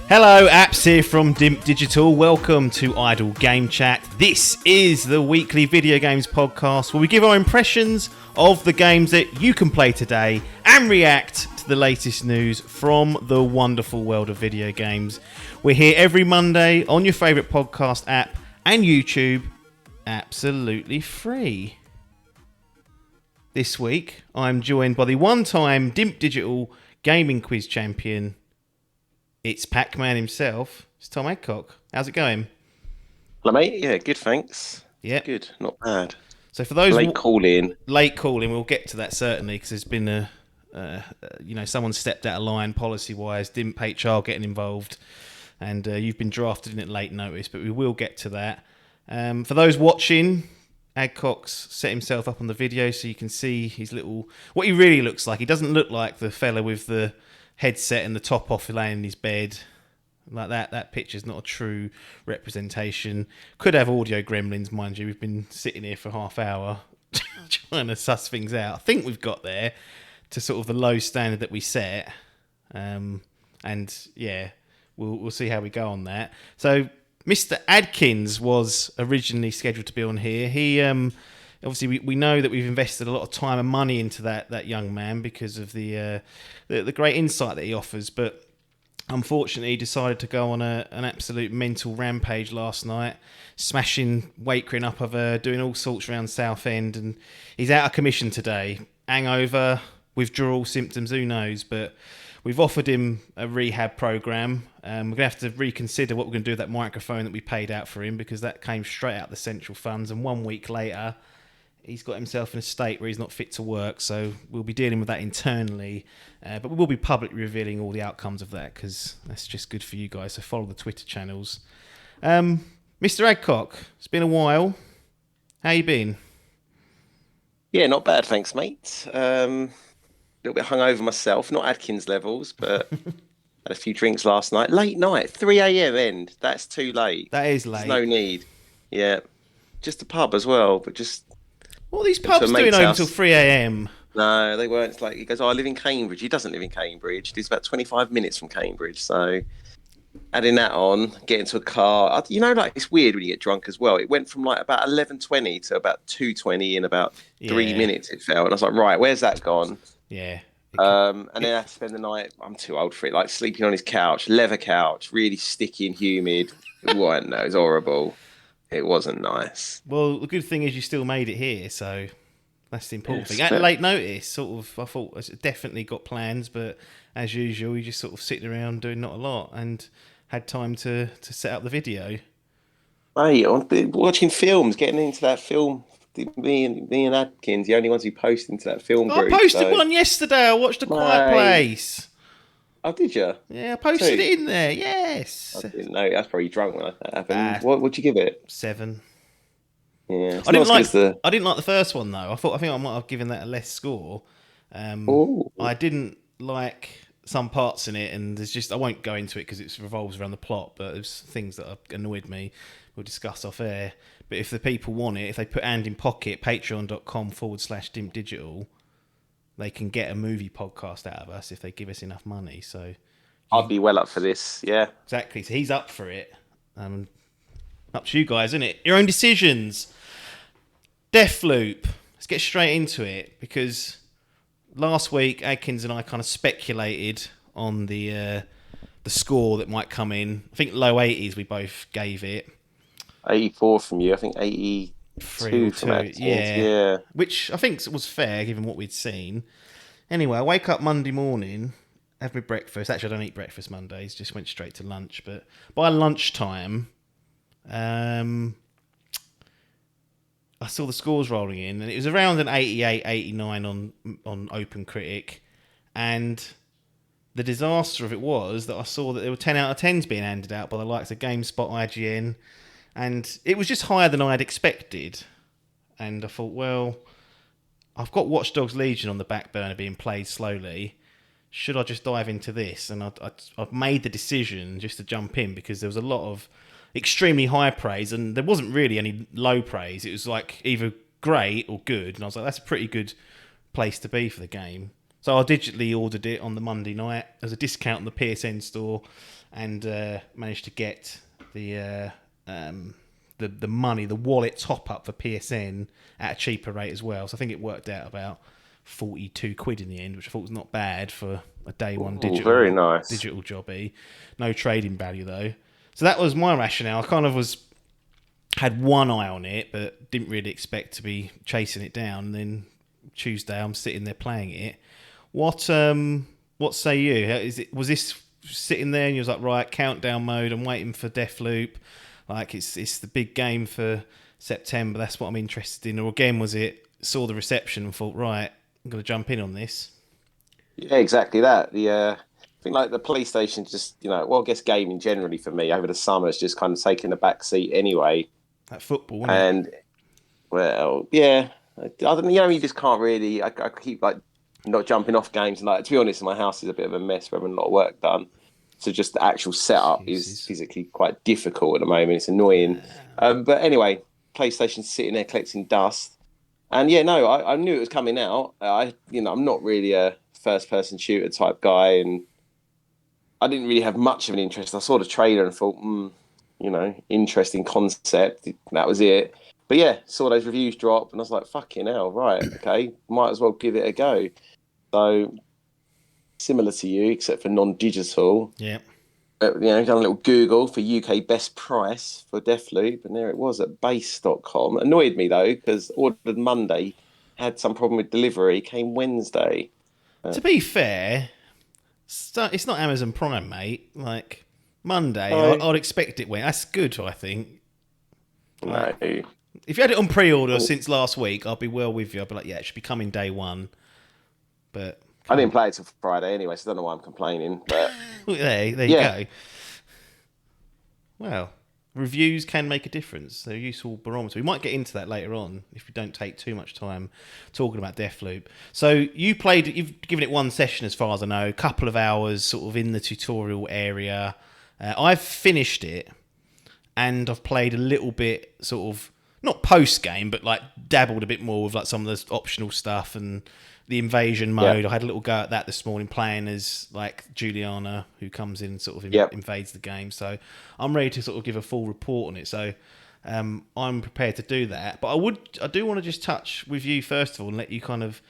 Hello, apps here from Dimp Digital. Welcome to Idle Game Chat. This is the weekly video games podcast where we give our impressions of the games that you can play today and react to the latest news from the wonderful world of video games. We're here every Monday on your favourite podcast app and YouTube, absolutely free. This week, I'm joined by the one-time Dimp Digital gaming quiz champion. It's Pac-Man himself. It's Tom Adcock. How's it going? Hello, mate. Yeah, good, thanks. Yeah. Good, not bad. So for those late calling, we'll get to that certainly because there's been someone stepped out of line policy-wise, Dimp HR getting involved, and you've been drafted in at late notice, but we will get to that. For those watching, Adcock's set himself up on the video so you can see his what he really looks like. He doesn't look like the fella with the headset and the top off laying in his bed like that. That picture's not a true representation. Could have audio gremlins, mind you. We've been sitting here for half hour trying to suss things out. I think we've got there to sort of the low standard that we set, and yeah, we'll see how we go on that. So Mr. Adkins was originally scheduled to be on here. He obviously, we know that we've invested a lot of time and money into that young man because of the great insight that he offers. But unfortunately, he decided to go on an absolute mental rampage last night, smashing Wakering up over, doing all sorts around Southend, and he's out of commission today. Hangover, withdrawal symptoms, who knows? But we've offered him a rehab program. We're going to have to reconsider what we're going to do with that microphone that we paid out for him because that came straight out of the central funds, and 1 week later he's got himself in a state where he's not fit to work, so we'll be dealing with that internally. But we will be publicly revealing all the outcomes of that because that's just good for you guys, so follow the Twitter channels. Mr. Adcock, it's been a while. How you been? Yeah, not bad, thanks, mate. A little bit hungover myself, not Adkins levels, but had a few drinks last night. Late night, 3 a.m. end. That's too late. That is late. There's no need. Yeah, just a pub as well, but just... What are these pubs doing over until 3 a.m? No, they weren't. It's like, he goes, I live in Cambridge. He doesn't live in Cambridge. He's about 25 minutes from Cambridge. So adding that on, get into a car. It's weird when you get drunk as well. It went from like about 11:20 to about 2:20 in about 3 minutes, it felt. And I was like, right, where's that gone? Yeah. And then I had to spend the night, I'm too old for it, like sleeping on his couch, leather couch, really sticky and humid. It was horrible. It wasn't nice. Well, the good thing is you still made it here, so that's the important thing. Yes, At late notice, sort of, I thought I definitely got plans, but as usual, you just sort of sitting around doing not a lot and had time to set up the video. Mate, I've been watching films, getting into that film. Me and Adkins, the only ones who post into that film group. I posted one yesterday. I watched A Quiet Place. Oh, did you? Yeah, I posted it in there. Yes. I didn't know. That's probably drunk when that happened. What'd you give it? 7. Yeah. I didn't like the first one though. I think I might have given that a less score. I didn't like some parts in it, and I won't go into it because it revolves around the plot. But there's things that annoyed me. We'll discuss off air. But if the people want it, if they put hand in pocket, patreon.com/Dimp Digital, they can get a movie podcast out of us if they give us enough money. So I'd be well up for this, yeah. Exactly. So he's up for it. Up to you guys, isn't it? Your own decisions. Deathloop. Let's get straight into it because last week Adkins and I kind of speculated on the score that might come in. I think low 80s we both gave it. 84 from you. I think 82 from Adkins. Yeah. Which I think was fair given what we'd seen. Anyway, I wake up Monday morning, have my breakfast. Actually, I don't eat breakfast Mondays. Just went straight to lunch. But by lunchtime, I saw the scores rolling in, and it was around an 88, 89 on OpenCritic. And the disaster of it was that I saw that there were 10 out of 10s being handed out by the likes of GameSpot, IGN, and it was just higher than I had expected. And I thought, well, I've got Watch Dogs Legion on the back burner being played slowly. Should I just dive into this? And I've made the decision just to jump in because there was a lot of extremely high praise and there wasn't really any low praise. It was like either great or good. And I was like, that's a pretty good place to be for the game. So I digitally ordered it on the Monday night. There's a discount on the PSN store and managed to get the money, the wallet top up for PSN at a cheaper rate as well. So I think it worked out about 42 quid in the end, which I thought was not bad for a day one very nice digital jobby. No trading value though. So that was my rationale. I kind of had one eye on it, but didn't really expect to be chasing it down. And then Tuesday I'm sitting there playing it. What say you? Was this sitting there and you was like, right, countdown mode, I'm waiting for Deathloop, like it's the big game for September, that's what I'm interested in? Or again, was it saw the reception and thought, right, I'm going to jump in on this? Yeah, exactly that. I think like the PlayStation just, well, I guess gaming generally for me over the summer has just kind of taken a back seat anyway. That football, isn't and it? Well, yeah, I don't, you just can't really. I keep like not jumping off games, and like to be honest, my house is a bit of a mess. We're having a lot of work done, so just the actual setup is physically quite difficult at the moment. It's annoying, but anyway, PlayStation's sitting there collecting dust, and yeah, no, I knew it was coming out. I'm not really a first-person shooter type guy, and I didn't really have much of an interest. I saw the trailer and thought, interesting concept. That was it. But yeah, saw those reviews drop, and I was like, fucking hell, right, okay, might as well give it a go. So, similar to you, except for non-digital. Yeah. Done a little Google for UK best price for Deathloop, and there it was at base.com. Annoyed me, though, because ordered Monday, had some problem with delivery, came Wednesday. To be fair, it's not Amazon Prime, mate. Like, Monday, I'd expect it when. That's good, I think. No. If you had it on pre-order since last week, I'd be well with you. I'd be like, yeah, it should be coming day one. But I didn't play it till Friday anyway, so I don't know why I'm complaining. But there you go. Well, reviews can make a difference. They're a useful barometer. We might get into that later on if we don't take too much time talking about Deathloop. So you've given it one session as far as I know, a couple of hours sort of in the tutorial area. I've finished it and I've played a little bit sort of, not post-game, but like dabbled a bit more with like some of the optional stuff and the invasion mode. I had a little go at that this morning, playing as like Juliana, who comes in and sort of invades the game. So I'm ready to sort of give a full report on it. So I'm prepared to do that. But I do want to just touch with you first of all and let you kind of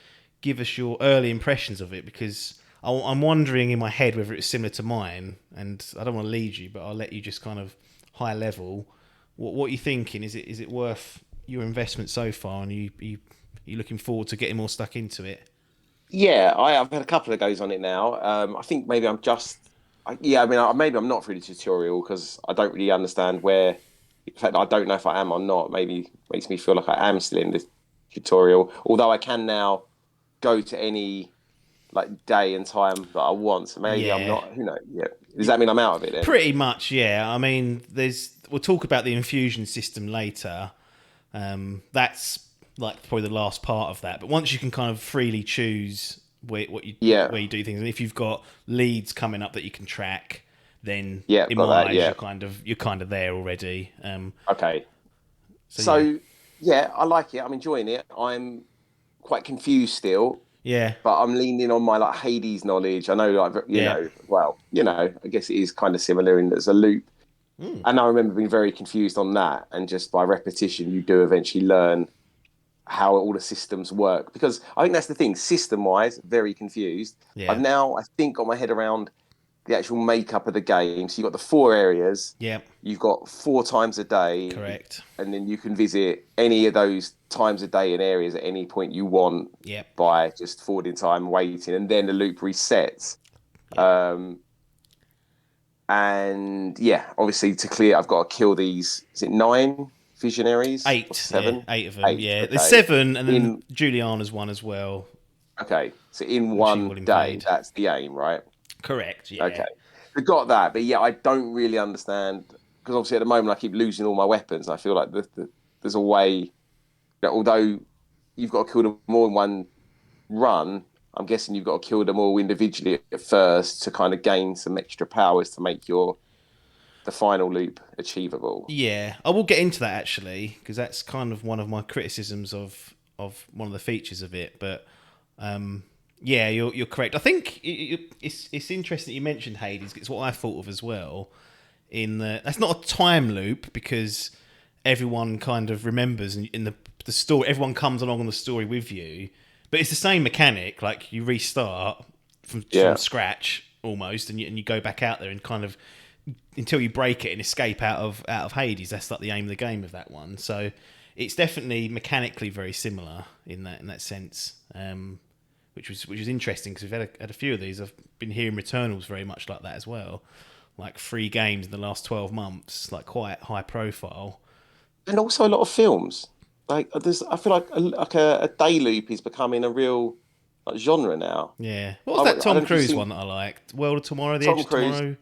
give us your early impressions of it, because I'm wondering in my head whether it's similar to mine, and I don't want to lead you, but I'll let you just kind of high level. What are you thinking? Is it worth your investment so far? And you looking forward to getting more stuck into it? Yeah, I've had a couple of goes on it now. I think maybe maybe I'm not through the tutorial because I don't really understand where. In fact, I don't know if I am or not. Maybe makes me feel like I am still in the tutorial. Although I can now go to any like day and time that I want. So maybe I'm not. Who knows? Yeah. Does that mean I'm out of it then? Pretty much, yeah. I mean, we'll talk about the infusion system later. That's like probably the last part of that. But once you can kind of freely choose where you do things, and if you've got leads coming up that you can track, then in my eyes you're kind of there already. Okay. So yeah, I like it. I'm enjoying it. I'm quite confused still. Yeah. But I'm leaning on my like Hades knowledge. I know, like I guess it is kind of similar in there's a loop. And I remember being very confused on that. And just by repetition, you do eventually learn how all the systems work. Because I think that's the thing, system-wise, very confused. Yeah. I've now, I think, got my head around the actual makeup of the game. So you've got the 4 areas. Yeah. You've got 4 times a day. Correct. And then you can visit any of those times a day in areas at any point you want by just forwarding time, waiting, and then the loop resets. Yep. And yeah, obviously to clear, I've got to kill these. Is it 9 visionaries? 8. Or 7? Yeah, 8 of them. 8, yeah, okay. There's 7, and then Juliana's one as well. Okay, so in one day, that's the aim, right? Correct. Yeah. Okay, I got that, but yeah, I don't really understand because obviously at the moment I keep losing all my weapons. I feel like there's a way that although you've got to kill them all in one run, I'm guessing you've got to kill them all individually at first to kind of gain some extra powers to make the final loop achievable. Yeah, I will get into that actually, because that's kind of one of my criticisms of one of the features of it. But yeah, you're correct. I think it's interesting that you mentioned Hades. It's what I thought of as well. That's not a time loop because everyone kind of remembers in the story. Everyone comes along on the story with you, but it's the same mechanic. Like you restart from scratch almost, and you go back out there and kind of until you break it and escape out of Hades. That's like the aim of the game of that one. So it's definitely mechanically very similar in that sense, which was interesting because we've had a few of these. I've been hearing Returnal's very much like that as well, like 3 games in the last 12 months, like quite high profile, and also a lot of films. Like I feel like a day loop is becoming a real genre now. Yeah, what was that Tom Cruise one that I liked? World of Tomorrow, The Edge of Tomorrow.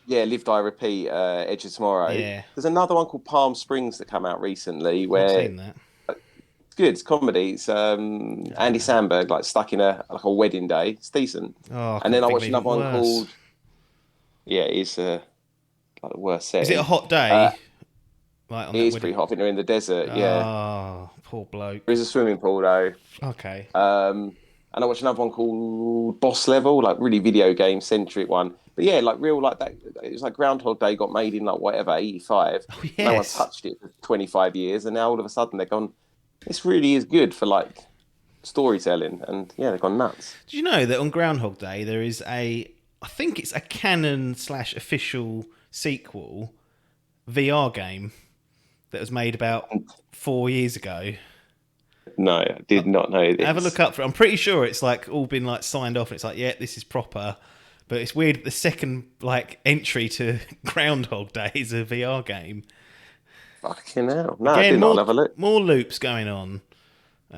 Yeah, Live Die Repeat, Edge of Tomorrow. Yeah. There's another one called Palm Springs that came out recently where I've seen that. It's good. It's comedy. It's Andy Samberg like stuck in a wedding day. It's decent. Oh, and then I watched another one called it's like the worst setting. Is it a hot day? It is pretty hot. I think they're in the desert. Yeah. Oh, poor bloke. There is a swimming pool though. Okay. And I watched another one called Boss Level, like really video game centric one. But yeah, like real like that. It was like Groundhog Day got made in like whatever 85. Oh, yes. No one touched it for 25 years, and now all of a sudden they're gone. This really is good for like storytelling, and yeah, they've gone nuts. Did you know that on Groundhog Day there is I think it's a canon / official sequel VR game that was made about 4 years ago? No, I did not know this. Have a look up for it. I'm pretty sure it's like all been like signed off and it's like, yeah, this is proper. But it's weird the second like entry to Groundhog Day is a VR game. Fucking hell. No, Again, I did not have a look. More loops going on.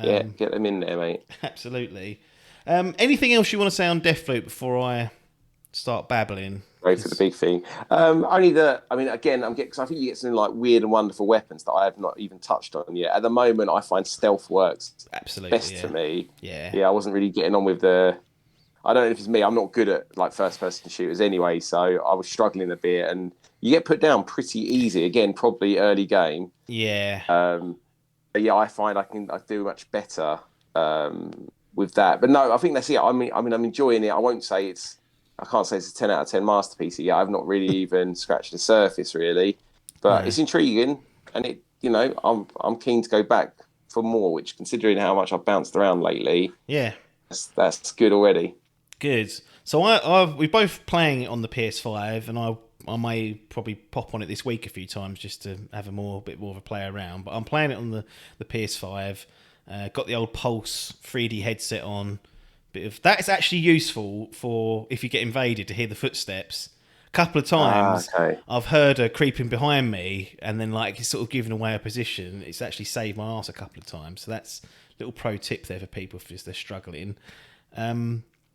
Yeah, get them in there, mate. Absolutely. Anything else you want to say on Deathloop before I start babbling? Go for the big thing. Only that, I mean, again, because I think you get some like weird and wonderful weapons that I have not even touched on yet. At the moment, I find stealth works absolutely best for me. Yeah, I wasn't really getting on with I don't know if it's me. I'm not good at like first-person shooters anyway, so I was struggling a bit. And you get put down pretty easy. Again, probably early game. Yeah. But yeah, I find I do much better with that. But no, I think that's it. I mean, I'm enjoying it. I can't say it's a 10 out of 10 masterpiece yet. I've not really even scratched the surface really, but it's intriguing, and I'm keen to go back for more. Which, considering how much I've bounced around lately, that's good already. Good. So we're both playing it on the PS5, and I may probably pop on it this week a few times just to have a bit more of a play around. But I'm playing it on the PS5. Got the old Pulse 3D headset on. That is actually useful for if you get invaded to hear the footsteps. A couple of times I've heard her creeping behind me, and then like it's sort of giving away a position. It's actually saved my ass a couple of times. So that's a little pro tip there for people if they're struggling.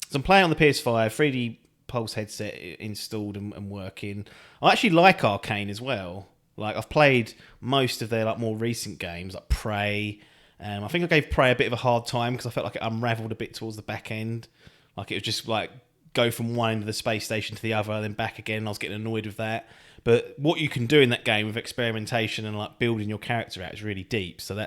So I'm playing on the PS5, 3D Pulse headset installed and working. I actually like Arcane as well. Like I've played most of their like more recent games, like Prey. I think I gave Prey a bit of a hard time because I felt like it unravelled a bit towards the back end. Like it was just like go from one end of the space station to the other, and then back again. I was getting annoyed with that. But what you can do in that game with experimentation and like building your character out is really deep. So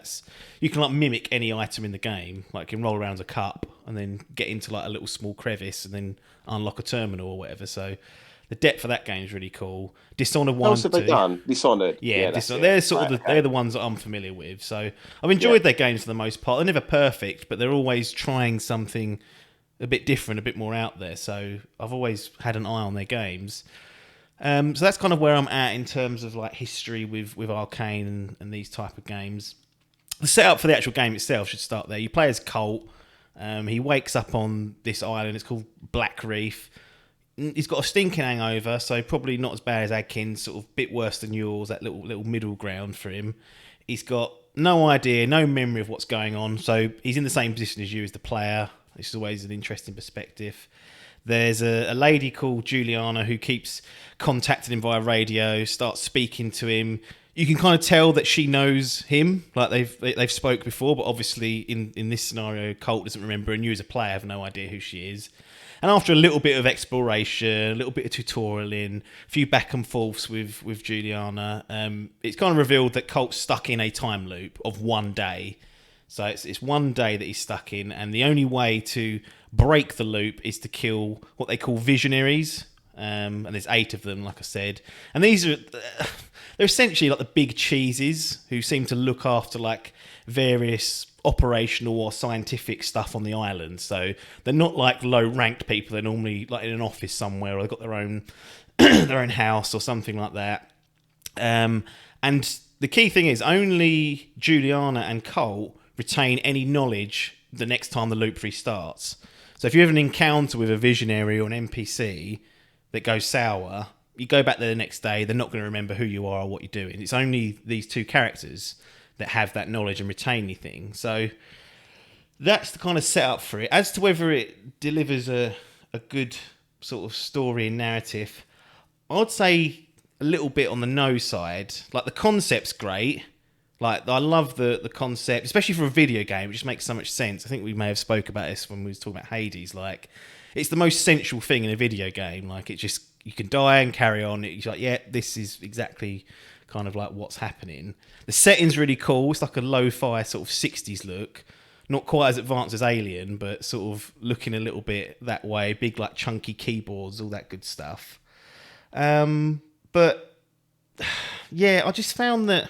you can like mimic any item in the game. Like you can roll around a cup and then get into like a little small crevice and then unlock a terminal or whatever. So the depth of that game is really cool. Dishonored 1 and 2. They done? Dishonored. Yeah, they're they're the ones that I'm familiar with. So I've enjoyed their games for the most part. They're never perfect, but they're always trying something a bit different, a bit more out there. So I've always had an eye on their games. So that's kind of where I'm at in terms of like history with Arcane and these type of games. The setup for the actual game itself should start there. You play as Colt. He wakes up on this island. It's called Black Reef. He's got a stinking hangover, so probably not as bad as Adkins, sort of bit worse than yours, that little middle ground for him. He's got no idea, no memory of what's going on, so he's in the same position as you as the player, which is always an interesting perspective. There's a lady called Juliana who keeps contacting him via radio, starts speaking to him. you can kind of tell that she knows him, like they've spoke before, but obviously in this scenario, Colt doesn't remember, and you as a player have no idea who she is. And after a little bit of exploration, a little bit of tutorialing, a few back and forths with Juliana, it's kind of revealed that Colt's stuck in a time loop of one day. So it's one day that he's stuck in, and the only way to break the loop is to kill what they call visionaries. And there's 8 of them, like I said. And these are... they're essentially like the big cheeses who seem to look after like various operational or scientific stuff on the island. So they're not like low-ranked people. They're normally like in an office somewhere, or they've got their own their own house or something like that. And the key thing is only Juliana and Colt retain any knowledge the next time the loop restarts. So if you have an encounter with a visionary or an NPC that goes sour, you go back there the next day, they're not going to remember who you are or what you're doing. It's only these 2 characters that have that knowledge and retain anything. So that's the kind of setup for it. As to whether it delivers a good sort of story and narrative, I'd say a little bit on the no side. Like, the concept's great. Like, I love the concept, especially for a video game. It just makes so much sense. I think we may have spoke about this when we was talking about Hades. Like, it's the most central thing in a video game. Like, it just, you can die and carry on. It's like, yeah, this is exactly kind of like what's happening. The setting's really cool. It's like a lo-fi sort of 60s look. Not quite as advanced as Alien, but sort of looking a little bit that way. Big, like, chunky keyboards, all that good stuff. But, yeah, I just found that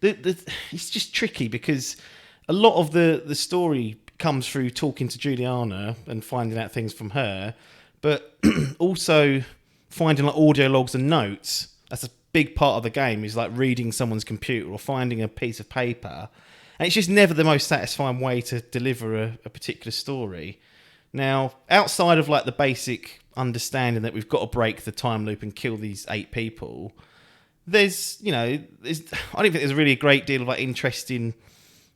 it's just tricky because a lot of the story comes through talking to Juliana and finding out things from her, but also finding like audio logs and notes. That's a big part of the game, is like reading someone's computer or finding a piece of paper. And it's just never the most satisfying way to deliver a particular story. Now, outside of like the basic understanding that we've got to break the time loop and kill these 8 people, I don't think there's really a great deal of like interesting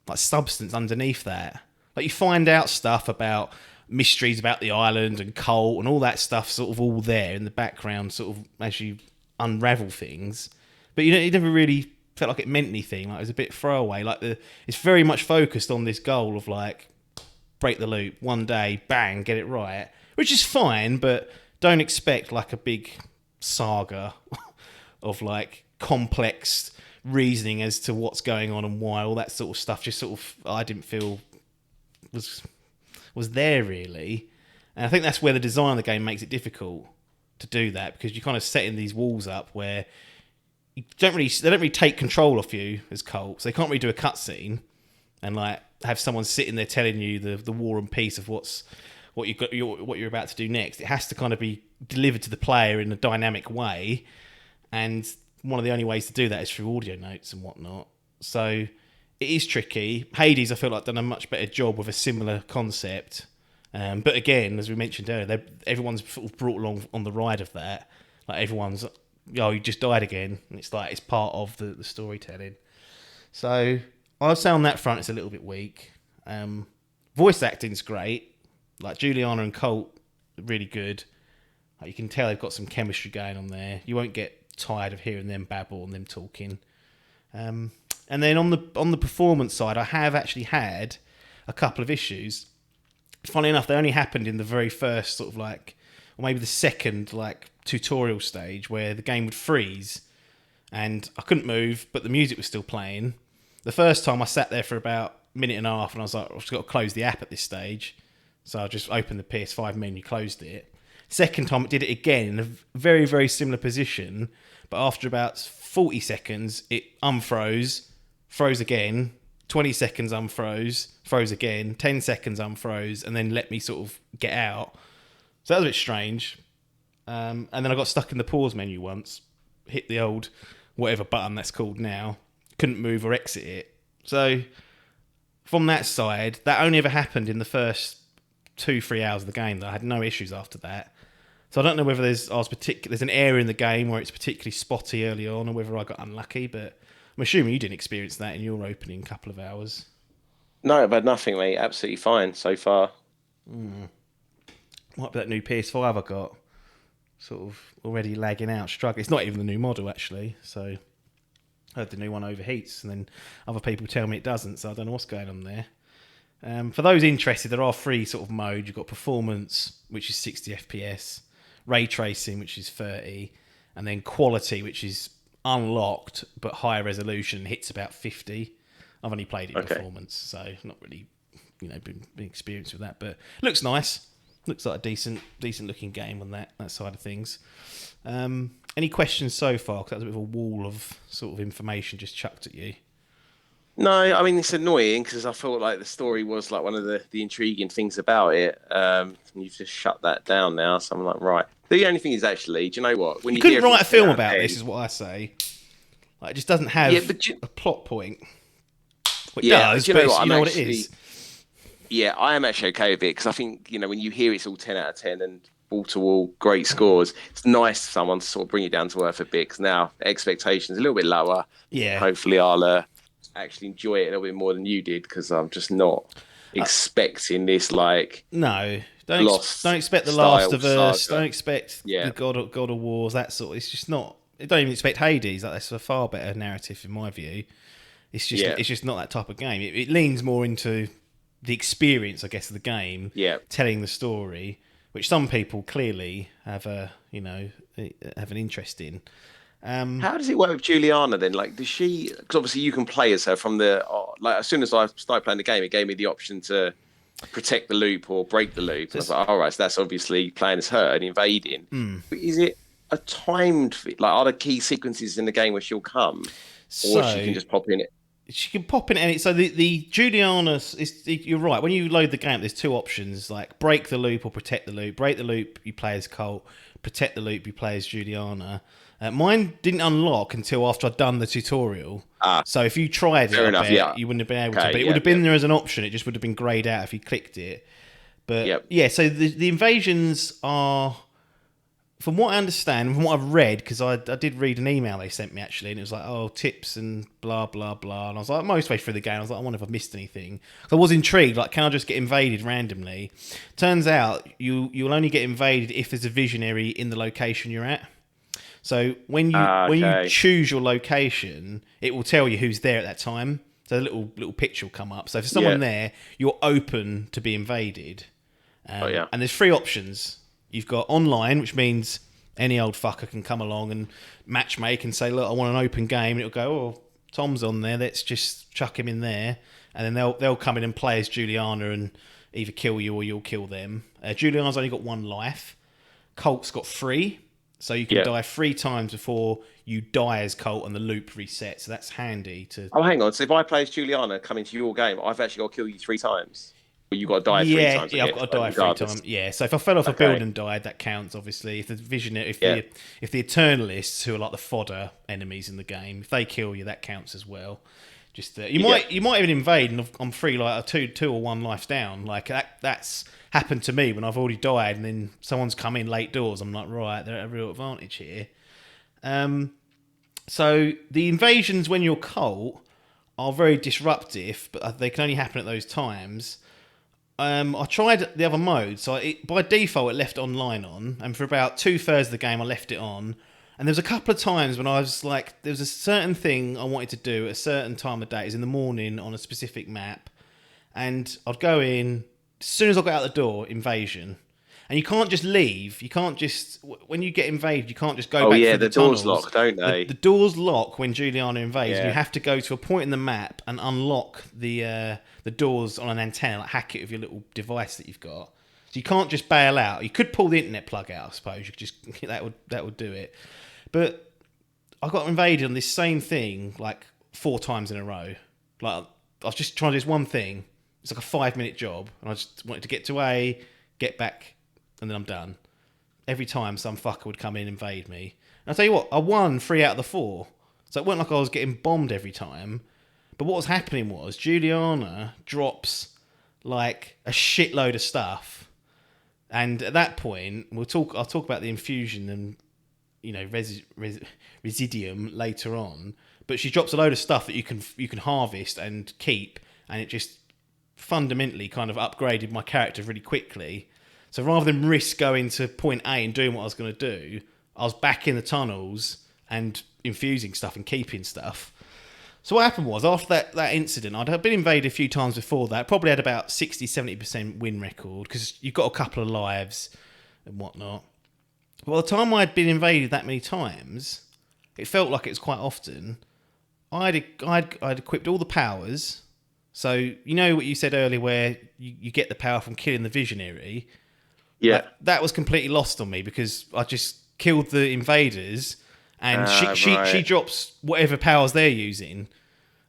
like substance underneath that. Like, you find out stuff about mysteries about the island and Colt and all that stuff, sort of all there in the background, sort of as you unravel things. But it never really felt like it meant anything. Like, it was a bit throwaway. Like, it's very much focused on this goal of like break the loop one day, bang, get it right, which is fine. But don't expect like a big saga of like complex reasoning as to what's going on and why, all that sort of stuff. Just sort of, I didn't feel was there really. And I think that's where the design of the game makes it difficult to do that, because you're kind of setting these walls up where they don't really take control off you as Colt, so they can't really do a cutscene and like have someone sitting there telling you the war and peace of what you're about to do next. It has to kind of be delivered to the player in a dynamic way, and one of the only ways to do that is through audio notes and whatnot. So it is tricky. Hades, I feel like, done a much better job with a similar concept. But again, as we mentioned earlier, everyone's sort of brought along on the ride of that. Like, everyone's, you just died again. And it's like, it's part of the storytelling. So I'd say on that front, it's a little bit weak. Voice acting's great. Like, Juliana and Colt, really good. Like, you can tell they've got some chemistry going on there. You won't get tired of hearing them babble and them talking. And then on the performance side, I have actually had a couple of issues. Funny enough, they only happened in the very first sort of like, or maybe the second like tutorial stage, where the game would freeze and I couldn't move, but the music was still playing. The first time I sat there for about a minute and a half and I was like, I've just got to close the app at this stage. So I just opened the PS5 menu, closed it. Second time it did it again in a very, very similar position, but after about 40 seconds, it unfroze, froze again, 20 seconds unfroze, froze again, 10 seconds unfroze, and then let me sort of get out. So that was a bit strange. And then I got stuck in the pause menu once, hit the old whatever button that's called now, couldn't move or exit it. So from that side, that only ever happened in the first 2-3 hours of the game. That I had no issues after that. So I don't know whether there's an area in the game where it's particularly spotty early on, or whether I got unlucky, but I'm assuming you didn't experience that in your opening couple of hours. No, I've had nothing, mate. Absolutely fine so far. Might be that new PS5 I got. sort of already lagging out, struggling. It's not even the new model actually, so I heard the new one overheats, and then other people tell me it doesn't, so I don't know what's going on there. For those interested, there are three sort of modes. You've got performance, which is 60 FPS, ray tracing, which is 30, and then quality, which is unlocked but higher resolution, hits about 50. I've only played it in performance, so not really, been experienced with that. But looks nice. Looks like a decent looking game on that side of things. Any questions so far? Because that was a bit of a wall of sort of information just chucked at you. No, I mean, it's annoying because I felt like the story was like one of the intriguing things about it. And you've just shut that down now. So I'm like, right. The only thing is actually, do you know what? When you couldn't write a film about this, is what I say. Like, it just doesn't have a plot point. Well, it does, but you know what it is. Yeah, I am actually okay with it because I think, when you hear it's all 10 out of 10 and wall-to-wall great scores, it's nice for someone to sort of bring it down to earth a bit because now expectations are a little bit lower. Yeah. Hopefully I'll actually enjoy it a little bit more than you did because I'm just not expecting this don't expect the Last of Us, don't expect the God of Wars, that sort of, it's just not. I don't even expect Hades. That's a far better narrative in my view. It's just not that type of game. It leans more into the experience, I guess, of the game, telling the story, which some people clearly have have an interest in. How does it work with Juliana then? Like, does she? Because obviously you can play as her from as soon as I started playing the game, it gave me the option to protect the loop or break the loop. And I was like, all right, so that's obviously playing as her and invading. But is it a timed? Like, are there key sequences in the game where she'll come, or she can just pop in it? She can pop in any. So the Juliana, you're right. When you load the game, there's two options: like break the loop or protect the loop. Break the loop, you play as Colt. Protect the loop, you play as Juliana. Mine didn't unlock until after I'd done the tutorial. So if you tried it, you wouldn't have been able to. But it would have been there as an option. It just would have been greyed out if you clicked it. But so the invasions are, from what I understand, from what I've read, because I did read an email they sent me actually, and it was like, tips and blah, blah, blah. And I was like, most way through the game, I was like, I wonder if I've missed anything. So I was intrigued, like, can I just get invaded randomly? Turns out you'll only get invaded if there's a visionary in the location you're at. So when you choose your location, it will tell you who's there at that time. So a little picture will come up. So if there's someone there, you're open to be invaded. And there's three options. You've got online, which means any old fucker can come along and matchmake and say, look, I want an open game. And it'll go, oh, Tom's on there. Let's just chuck him in there. And then they'll come in and play as Juliana and either kill you or you'll kill them. Juliana's only got 1 life. Colt's got 3. So you can die 3 times before you die as Colt and the loop resets. So that's handy to... Oh, hang on. So if I play as Juliana coming to your game, I've actually got to kill you 3 times? Or you got to die 3 times? Yeah, I've got to die 3 times. Yeah, so if I fell off a building and died, that counts, obviously. If the if the Eternalists, who are like the fodder enemies in the game, if they kill you, that counts as well. Just you might even invade and I'm free like a 2 or 1 life down. Like that's happened to me when I've already died and then someone's come in late doors. I'm like, right, they're at a real advantage here. So the invasions when you're Colt are very disruptive, but they can only happen at those times. I tried the other mode, so by default it left online on, and for about 2/3 of the game I left it on. And there was a couple of times when I was like, there was a certain thing I wanted to do at a certain time of day. It was in the morning on a specific map. And I'd go in, as soon as I got out the door, invasion. And you can't just leave. You can't just, when you get invaded, you can't just go back through the tunnels. The doors lock, don't they? The doors lock when Juliana invades. And you have to go to a point in the map and unlock the doors on an antenna, like hack it with your little device that you've got. So you can't just bail out. You could pull the internet plug out, I suppose. You could just that would do it. But I got invaded on this same thing like 4 times in a row. Like I was just trying to do this one thing. It's like a 5-minute job, and I just wanted to get to A, get back, and then I'm done. Every time some fucker would come in and invade me. And I'll tell you what, I won 3 out of the 4. So it wasn't like I was getting bombed every time. But what was happening was Juliana drops like a shitload of stuff. And at that point, I'll talk about the infusion and Residium later on, but she drops a load of stuff that you can harvest and keep, and it just fundamentally kind of upgraded my character really quickly. So rather than risk going to point A and doing what I was going to do, I was back in the tunnels and infusing stuff and keeping stuff. So what happened was, after that incident, I'd been invaded a few times before that. Probably had about 60-70% win record, because you've got a couple of lives and whatnot. But by the time I'd been invaded that many times, it felt like it was quite often, I'd equipped all the powers. So, you know what you said earlier, where you get the power from killing the visionary? Yeah. That was completely lost on me, because I just killed the invaders, and she drops whatever powers they're using.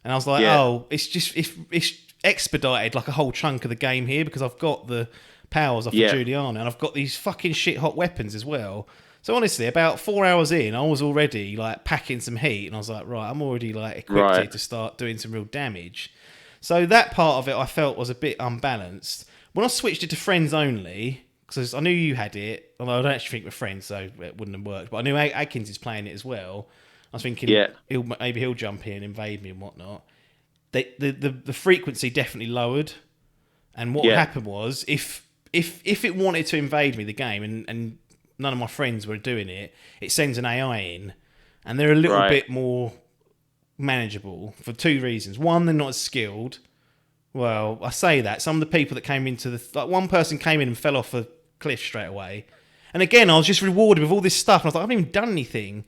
And I was like, it's expedited like a whole chunk of the game here, because I've got the powers off of Juliana, and I've got these fucking shit hot weapons as well. So honestly, about 4 hours in, I was already like packing some heat, and I was like, right, I'm already like equipped here to start doing some real damage. So that part of it I felt was a bit unbalanced. When I switched it to friends only, because I knew you had it, although I don't actually think we're friends, so it wouldn't have worked. But I knew Adkins is playing it as well. I was thinking maybe he'll jump in and invade me and whatnot. The frequency definitely lowered, and what happened was, if it wanted to invade me, the game, and none of my friends were doing it, it sends an AI in, and they're a little bit more manageable for two reasons. One, they're not as skilled. Well, I say that. Some of the people that came into like one person came in and fell off a cliff straight away. And again, I was just rewarded with all this stuff, and I was like, I haven't even done anything.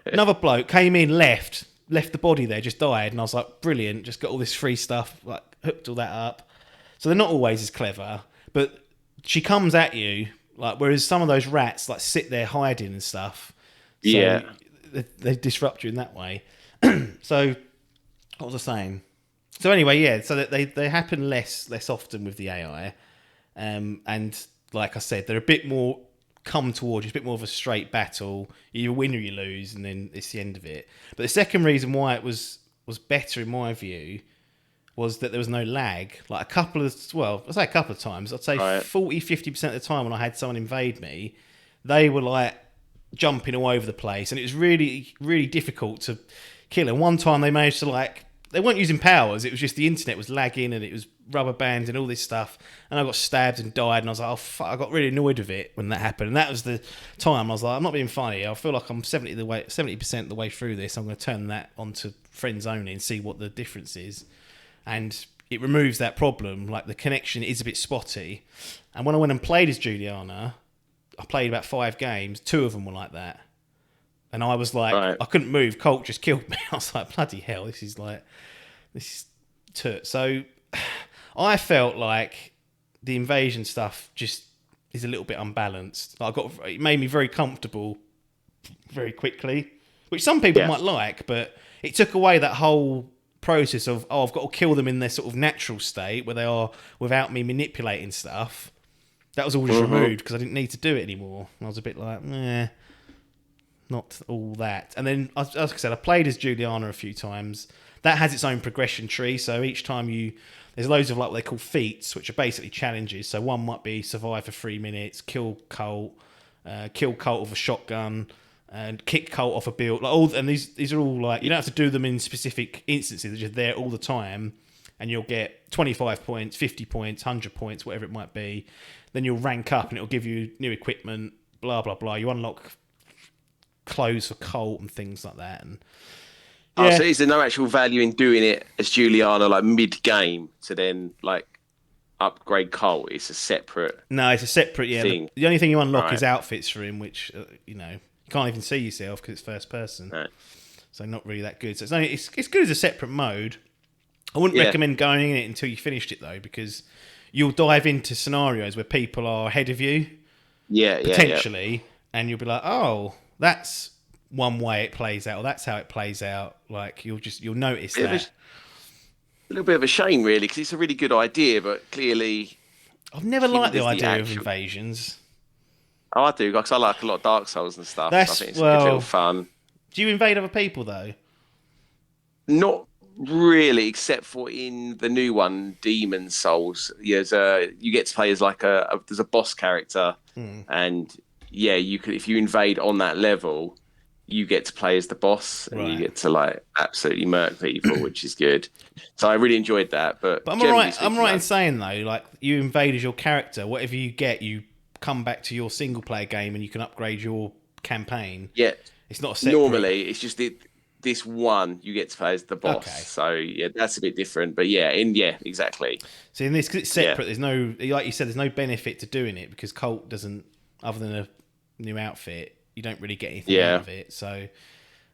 Another bloke came in, left the body there, just died, and I was like, brilliant, just got all this free stuff, like hooked all that up. So they're not always as clever, but she comes at you, like, whereas some of those rats like sit there hiding and stuff. So they disrupt you in that way. So what was I saying? So anyway, so that they happen less often with the AI, and like I said, they're a bit more come towards you. It's a bit more of a straight battle. You win or you lose, and then it's the end of it. But the second reason why it was better in my view was that there was no lag. Like a couple of times. I'd say 40-50% of the time when I had someone invade me, they were like jumping all over the place, and it was really, really difficult to kill. And one time they managed to they weren't using powers, it was just the internet was lagging and it was rubber bands and all this stuff, and I got stabbed and died, and I was like, oh fuck, I got really annoyed with it when that happened. And that was the time I was like, I'm not being funny, I feel like I'm 70% of the way through this, I'm going to turn that onto friends only and see what the difference is. And it removes that problem, like the connection is a bit spotty. And when I went and played as Juliana, I played about 5 games, 2 of them were like that. And I was like, I couldn't move. Colt just killed me. I was like, bloody hell, this is tut. So I felt like the invasion stuff just is a little bit unbalanced. It made me very comfortable very quickly, which some people might like, but it took away that whole process of, I've got to kill them in their sort of natural state where they are without me manipulating stuff. That was all just removed because I didn't need to do it anymore. I was a bit like, not all that. And then, as I said, I played as Juliana a few times. That has its own progression tree. So each time there's loads of what they call feats, which are basically challenges. So one might be survive for 3 minutes, kill Colt with a shotgun, and kick Colt off a build. And these are all like, you don't have to do them in specific instances. They're just there all the time, and you'll get 25 points, 50 points, 100 points, whatever it might be. Then you'll rank up, and it'll give you new equipment. Blah blah blah. You unlock clothes for Colt and things like that. And so is there no actual value in doing it as Juliana like mid game to then like upgrade Colt? It's a separate thing. The only thing you unlock is outfits for him, which you can't even see yourself because it's first person. So not really that good. So it's good as a separate mode. I wouldn't recommend going in it until you finished it though, because you'll dive into scenarios where people are ahead of you potentially, and you'll be like, oh, that's one way it plays out, or that's how it plays out. Like you'll notice that. A little bit of a shame, really, because it's a really good idea, but clearly I've never liked the idea of invasions. Oh, I do, because I like a lot of Dark Souls and stuff. I think it's a good little fun. Do you invade other people though? Not really, except for in the new one, Demon Souls. You get to play as there's a boss character, and you could, if you invade on that level, you get to play as the boss, and you Right. get to like absolutely murk people, which is good. So I really enjoyed that. But But am I generally right? I'm speaking, right in man, saying though, like you invade as your character. Whatever you get, you come back to your single player game, and you can upgrade your campaign. yeah, It's not a separate. normally it's just this one you get to play as the boss. Okay. So yeah, that's a bit different. But yeah, exactly. So in this, because it's Yeah, separate, there's no, like you said, there's no benefit to doing it because Colt doesn't, other than a new outfit, you don't really get anything out yeah, of it. So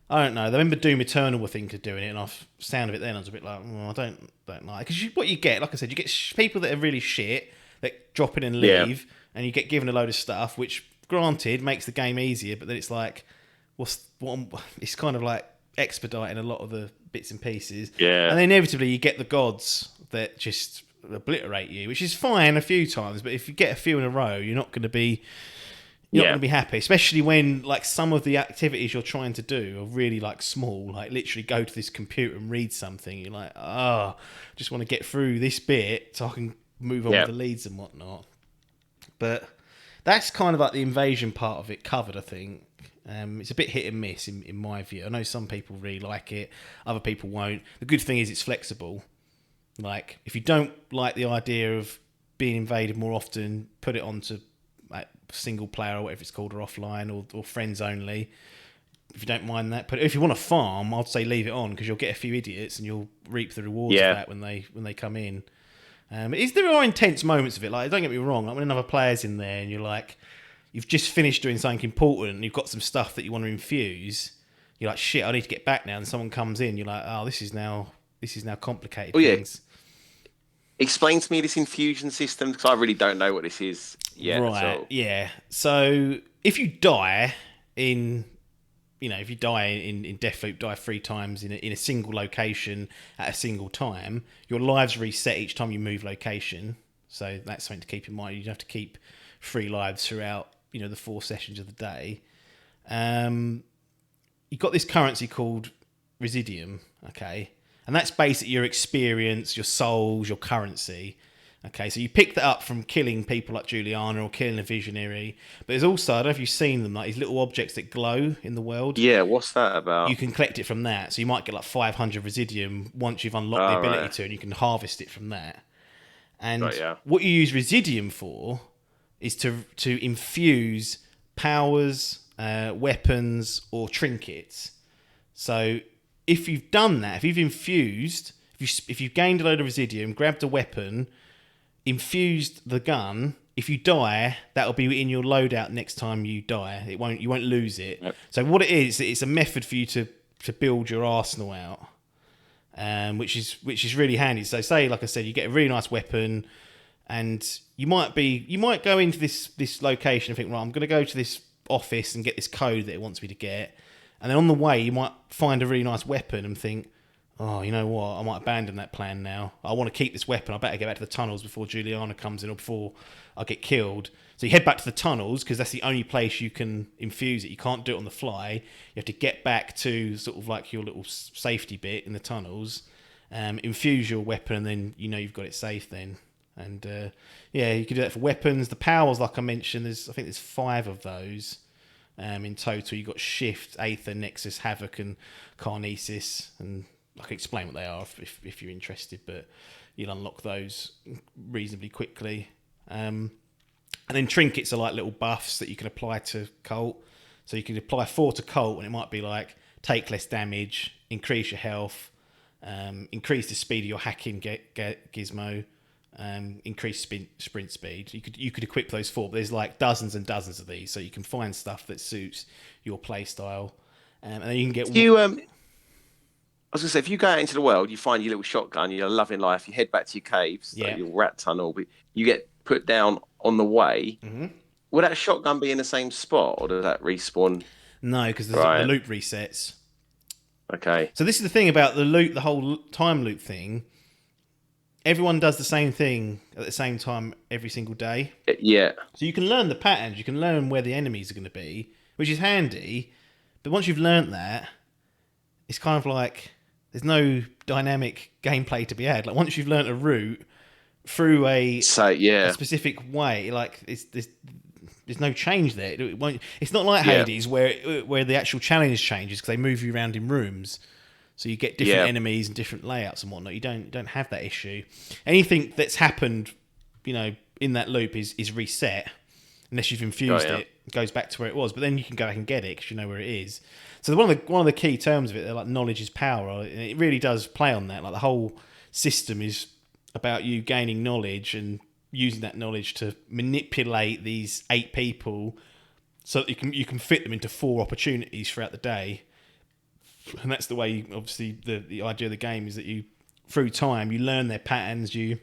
I don't know. I remember Doom Eternal were thinking of doing it, and I sound of it then I was a bit like, I don't like because what you get, like I said, you get people that are really shit that drop in and yeah, leave, and you get given a load of stuff, which granted makes the game easier, but then it's like, it's kind of like expediting a lot of the bits and pieces, yeah, and then inevitably you get the gods that just obliterate you, which is fine a few times, but if you get a few in a row, you're not going yeah. to be happy, especially when like some of the activities you're trying to do are really like small, like literally go to this computer and read something. You're like, just want to get through this bit so I can move on with Yeah. the leads and whatnot. But that's kind of like the invasion part of it covered, I think. It's a bit hit and miss in my view. I know some people really like it, other people won't. The good thing is it's flexible. Like if you don't like the idea of being invaded more often, put it onto like single player or whatever it's called, or offline, or friends only. If you don't mind that, but if you want to farm, I'd say leave it on because you'll get a few idiots and you'll reap the rewards of Yeah. that when they come in. There are intense moments of it. Like don't get me wrong, like when another player's in there and you're like, you've just finished doing something important and you've got some stuff that you want to infuse. You're like, shit, I need to get back now. And someone comes in, you're like, oh, this is now complicated Oh yeah. things. Explain to me this infusion system because I really don't know what this is yet at Right, all. yeah. So if you die in, if you die in Deathloop, die 3 times in a single location at a single time, your lives reset each time you move location. So that's something to keep in mind. You have to keep 3 lives throughout, the 4 sessions of the day. You've got this currency called Residium, okay? And that's basically your experience, your souls, your currency. Okay, so you pick that up from killing people like Juliana or killing a visionary. But there's also, I don't know if you've seen them, like these little objects that glow in the world. Yeah, what's that You about? can collect it from that. So you might get like 500 Residium once you've unlocked the All ability right. to, and you can harvest it from that. Got And yeah. what you use Residium for is to infuse powers, weapons, or trinkets. So if you've done that, if you've infused, if you've gained a load of Residium, grabbed a weapon, infused the gun, if you die, that'll be in your loadout next time you die. You won't lose it. Yep. So what it is, it's a method for you to build your arsenal out, which is really handy. So say, like I said, you get a really nice weapon, and you might go into this location and think, right, I'm going to go to this office and get this code that it wants me to get, and then on the way you might find a really nice weapon and think, oh, you know what? I might abandon that plan now. I want to keep this weapon. I better get back to the tunnels before Juliana comes in or before I get killed. So you head back to the tunnels because that's the only place you can infuse it. You can't do it on the fly. You have to get back to sort of like your little safety bit in the tunnels, infuse your weapon, and then you've got it safe then. And you can do that for weapons. The powers, like I mentioned, I think there's 5 of those. In total, you've got Shift, Aether, Nexus, Havoc, and Carnesis, and I can explain what they are if you're interested, but you'll unlock those reasonably quickly. And then trinkets are like little buffs that you can apply to Colt. So you can apply 4 to Colt, and it might be like take less damage, increase your health, increase the speed of your hacking gizmo, increase sprint speed. You could equip those 4, but there's like dozens and dozens of these, so you can find stuff that suits your play style, and then you can get. You I was gonna say, if you go out into the world, you find your little shotgun, you're loving life. You head back to your caves, Yeah. your rat tunnel. But you get put down on the way. Mm-hmm. Would that shotgun be in the same spot, or does that respawn? No, because the Right. loop resets. Okay. So this is the thing about the loop, the whole time loop thing. Everyone does the same thing at the same time every single day. Yeah. So you can learn the patterns, you can learn where the enemies are going to be, which is handy. But once you've learnt that, it's kind of like there's no dynamic gameplay to be had. Like once you've learnt a route through a So yeah. specific way, like there's no change there. It won't, it's not like Hades where the actual challenge changes because they move you around in rooms. So you get different enemies and different layouts and whatnot. You don't have that issue. Anything that's happened, in that loop is reset unless you've infused it. It goes back to where it was. But then you can go back and get it because you know where it is. So one of the key terms of it, they're like knowledge is power. And it really does play on that. Like the whole system is about you gaining knowledge and using that knowledge to manipulate these 8 people so that you can fit them into 4 opportunities throughout the day. And that's the way, obviously, the idea of the game is that you, through time, you learn their patterns. You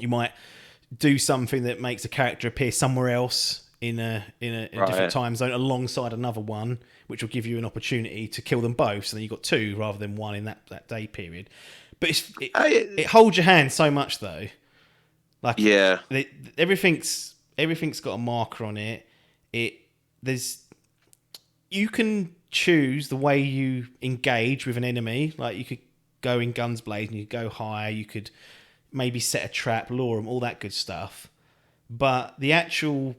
might do something that makes a character appear somewhere else in a different time zone alongside another one, which will give you an opportunity to kill them both. So then you've got 2 rather than 1 in that day period. But it holds your hand so much, though. Like everything's got a marker on it. You can choose the way you engage with an enemy. Like you could go in guns blazing, you could go high, you could maybe set a trap, lure them, all that good stuff. But the actual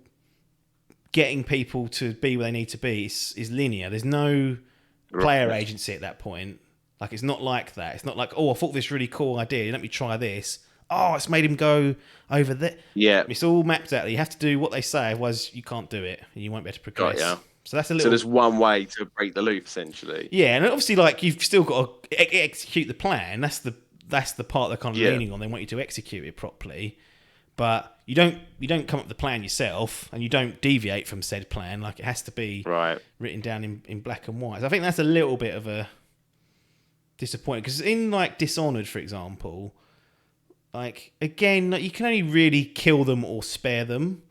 getting people to be where they need to be is linear. There's no player agency at that point. Like it's not like that. It's not like, I thought this really cool idea, let me try this. It's made him go over there. Yeah. It's all mapped out. You have to do what they say, otherwise you can't do it and you won't be able to progress. So that's a little. So there's one way to break the loop, essentially. Yeah, and obviously, like you've still got to execute the plan. That's the part they're kind of leaning on. They want you to execute it properly, but you don't come up with the plan yourself, and you don't deviate from said plan. Like it has to be written down in black and white. So I think that's a little bit of a disappointment because in like Dishonored, for example, like again, you can only really kill them or spare them,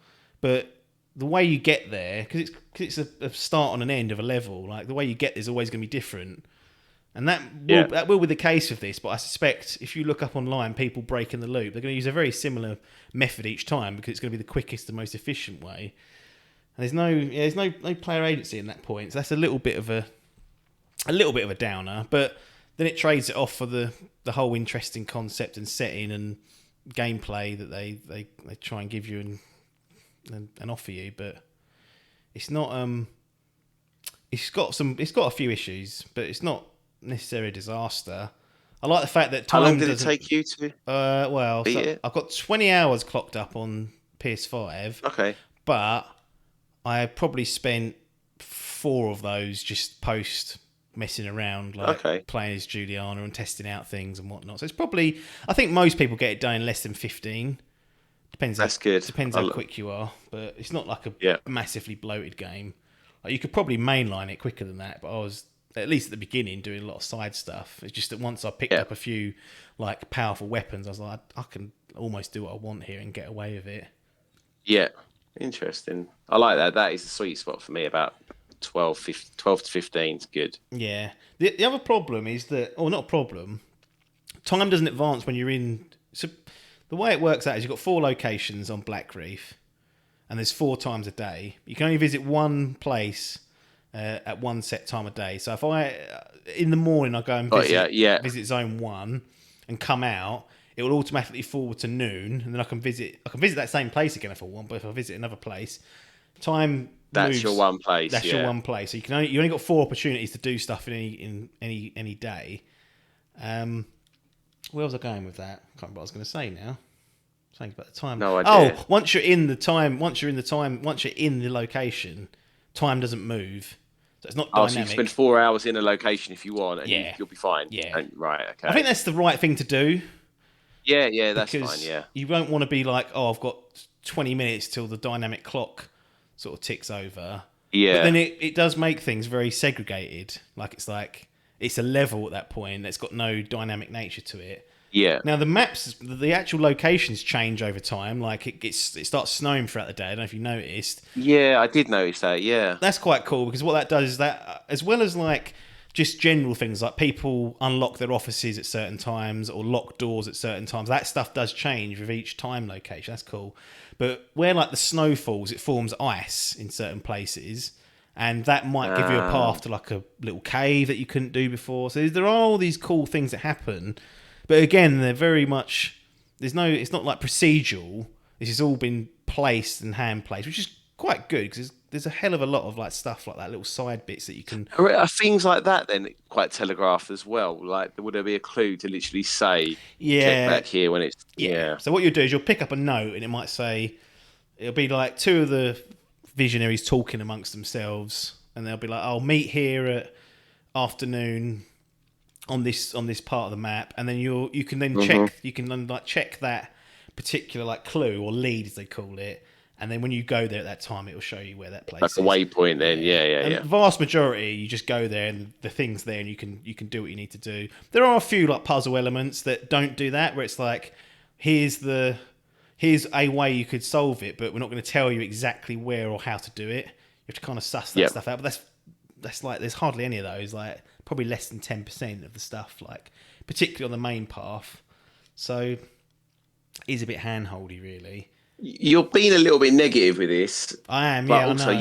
but the way you get there, because it's a start on an end of a level, like the way you get there is always going to be different. And that will be the case with this, but I suspect if you look up online, people breaking the loop, they're going to use a very similar method each time because it's going to be the quickest and most efficient way. And there's no player agency in that point, so that's a little bit of a downer. But then it trades it off for the whole interesting concept and setting and gameplay that they try and give you and offer you, but it's not. It's got a few issues, but it's not necessarily a disaster. I like the fact that time. How long did it take you to? I've got 20 hours clocked up on PS5. Okay, but I probably spent 4 of those just post messing around, like playing as Juliana and testing out things and whatnot. So it's probably. I think most people get it done in less than 15. Depends how quick you are, but it's not like a massively bloated game. Like you could probably mainline it quicker than that, but I was at least at the beginning doing a lot of side stuff. It's just that once I picked up a few like powerful weapons, I was like, I can almost do what I want here and get away with it. Yeah, interesting. I like that. That is the sweet spot for me. About 12 to 15 is good. Yeah. The other problem is that, or not a problem, time doesn't advance when you're in. So the way it works out is you've got 4 locations on Blackreef, and there's 4 times a day. You can only visit one place at one set time of day. So if in the morning I go and visit Zone 1 and come out, it will automatically forward to noon, and then I can visit that same place again if I want. But if I visit another place, time that's moves, your one place. That's your one place. So you only got 4 opportunities to do stuff in any day. Where was I going with that? I can't remember what I was going to say now. Something about the time. No idea. Once you're in the location, time doesn't move. So it's not dynamic. So you spend 4 hours in a location if you want, and you'll be fine. Yeah. Right. Okay. I think that's the right thing to do. Yeah, that's fine. Yeah. You don't want to be like, I've got 20 minutes till the dynamic clock sort of ticks over. Yeah. But then it does make things very segregated. Like it's a level at that point that's got no dynamic nature to it. Yeah. Now the maps, the actual locations change over time. Like it starts snowing throughout the day. I don't know if you noticed. Yeah, I did notice that. Yeah. That's quite cool because what that does is that, as well as like just general things like people unlock their offices at certain times or lock doors at certain times, that stuff does change with each time location. That's cool. But where like the snow falls, it forms ice in certain places. And that might give you a path to like a little cave that you couldn't do before. So there are all these cool things that happen. But again, they're very much... it's not like procedural. This has all been placed and hand placed, which is quite good because there's a hell of a lot of like stuff like that, little side bits that you can. Are things like that then quite telegraphed as well? Like, would there be a clue to literally say, check Yeah, back here when it's yeah. So what you'll do is you'll pick up a note and it might say, it'll be like two of the visionaries talking amongst themselves, and they'll be like, "I'll meet here at afternoon on this part of the map," and then you can then check that particular like clue or lead as they call it, and then when you go there at that time, it will show you where that place like is. a waypoint. Then, And the vast majority, you just go there and the thing's there, and you can do what you need to do. There are a few like puzzle elements that don't do that, where it's like, here's a way you could solve it, but we're not going to tell you exactly where or how to do it. You have to kind of suss that stuff out. But that's like, there's hardly any of those. Like probably less than 10% of the stuff, like particularly on the main path. So it is a bit handholdy, really. You're being a little bit negative with this. I am, but yeah. also I know.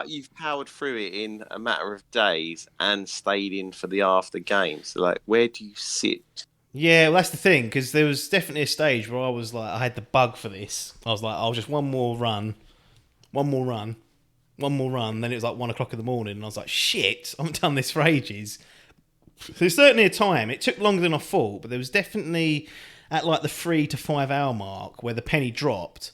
you've powered through it in a matter of days and stayed in for the after game. So, like, where do you sit? Yeah, well, that's the thing, because there was definitely a stage where I was like, I had the bug for this. I was like, I'll just one more run. Then it was like 1 o'clock in the morning, and I was like, shit, I haven't done this for ages. There's certainly a time. It took longer than I thought, but there was definitely at like the 3 to 5 hour mark where the penny dropped.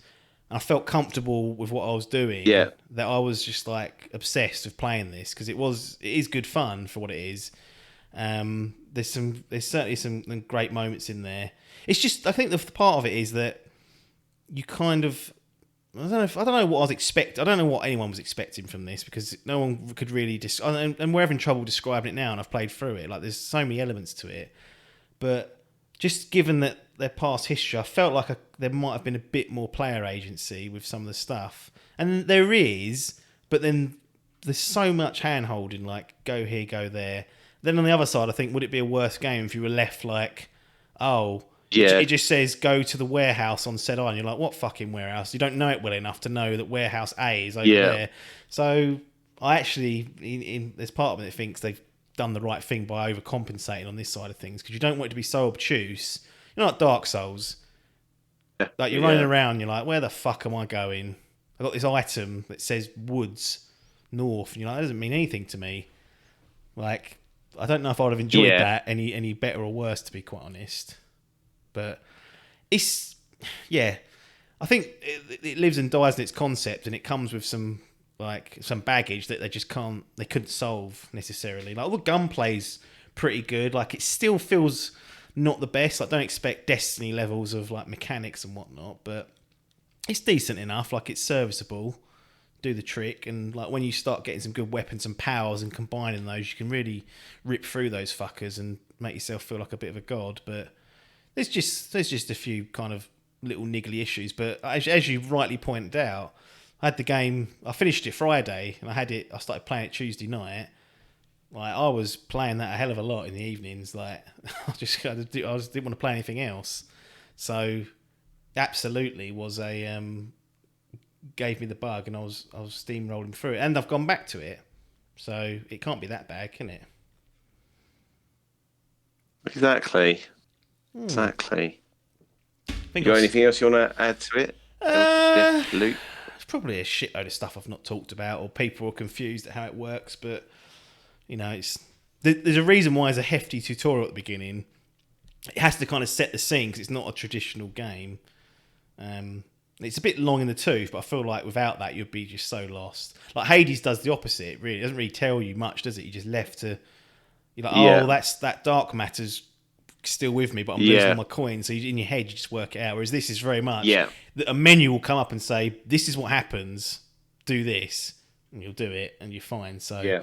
And I felt comfortable with what I was doing. Yeah. That I was just like obsessed with playing this because it is good fun for what it is. There's certainly some great moments in there. It's just, I think the part of it is that you kind of, I don't know what I was expecting. I don't know what anyone was expecting from this because no one could really and we're having trouble describing it now, and I've played through it. Like, there's so many elements to it, but just given that their past history, I felt like there might have been a bit more player agency with some of the stuff, and there is, but then there's so much hand holding, like go here, go there. Then on the other side, I think, would it be a worse game if you were left like, oh, yeah, it just says go to the warehouse on said island. You're like, what fucking warehouse? You don't know it well enough to know that warehouse A is over there. So I actually, there's part of me that thinks they've done the right thing by overcompensating on this side of things, because you don't want it to be so obtuse. You're not like Dark Souls. Like, you're running around, you're like, where the fuck am I going? I got this item that says woods north, and you're like, that doesn't mean anything to me. Like, I don't know if I'd have enjoyed that any better or worse, to be quite honest. But it's, I think it lives and dies in its concept, and it comes with some baggage that they couldn't solve necessarily. Like, all the gunplay's pretty good. Like, it still feels not the best. Like, don't expect Destiny levels of like mechanics and whatnot, but it's decent enough. Like, it's serviceable, do the trick, and like when you start getting some good weapons and powers and combining those, you can really rip through those fuckers and make yourself feel like a bit of a god. But there's just a few kind of little niggly issues. But as you rightly pointed out, I had the game, I finished it Friday, and I started playing it Tuesday night. Like, I was playing that a hell of a lot in the evenings. Like, I just didn't want to play anything else. So absolutely was gave me the bug, and I was steamrolling through it, and I've gone back to it, so it can't be that bad, can it? Exactly. You got anything else you want to add to it? Deathloop? It's probably a shitload of stuff I've not talked about, or people are confused at how it works, but there's a reason why there's a hefty tutorial at the beginning. It has to kind of set the scene because it's not a traditional game. It's a bit long in the tooth, but I feel like without that, you'd be just so lost. Like, Hades does the opposite, really. It doesn't really tell you much, does it? You're just left to... You're like, that dark matter's still with me, but I'm losing all my coins. So in your head, you just work it out. Whereas this is very much... A menu will come up and say, this is what happens, do this. And you'll do it, and you're fine. So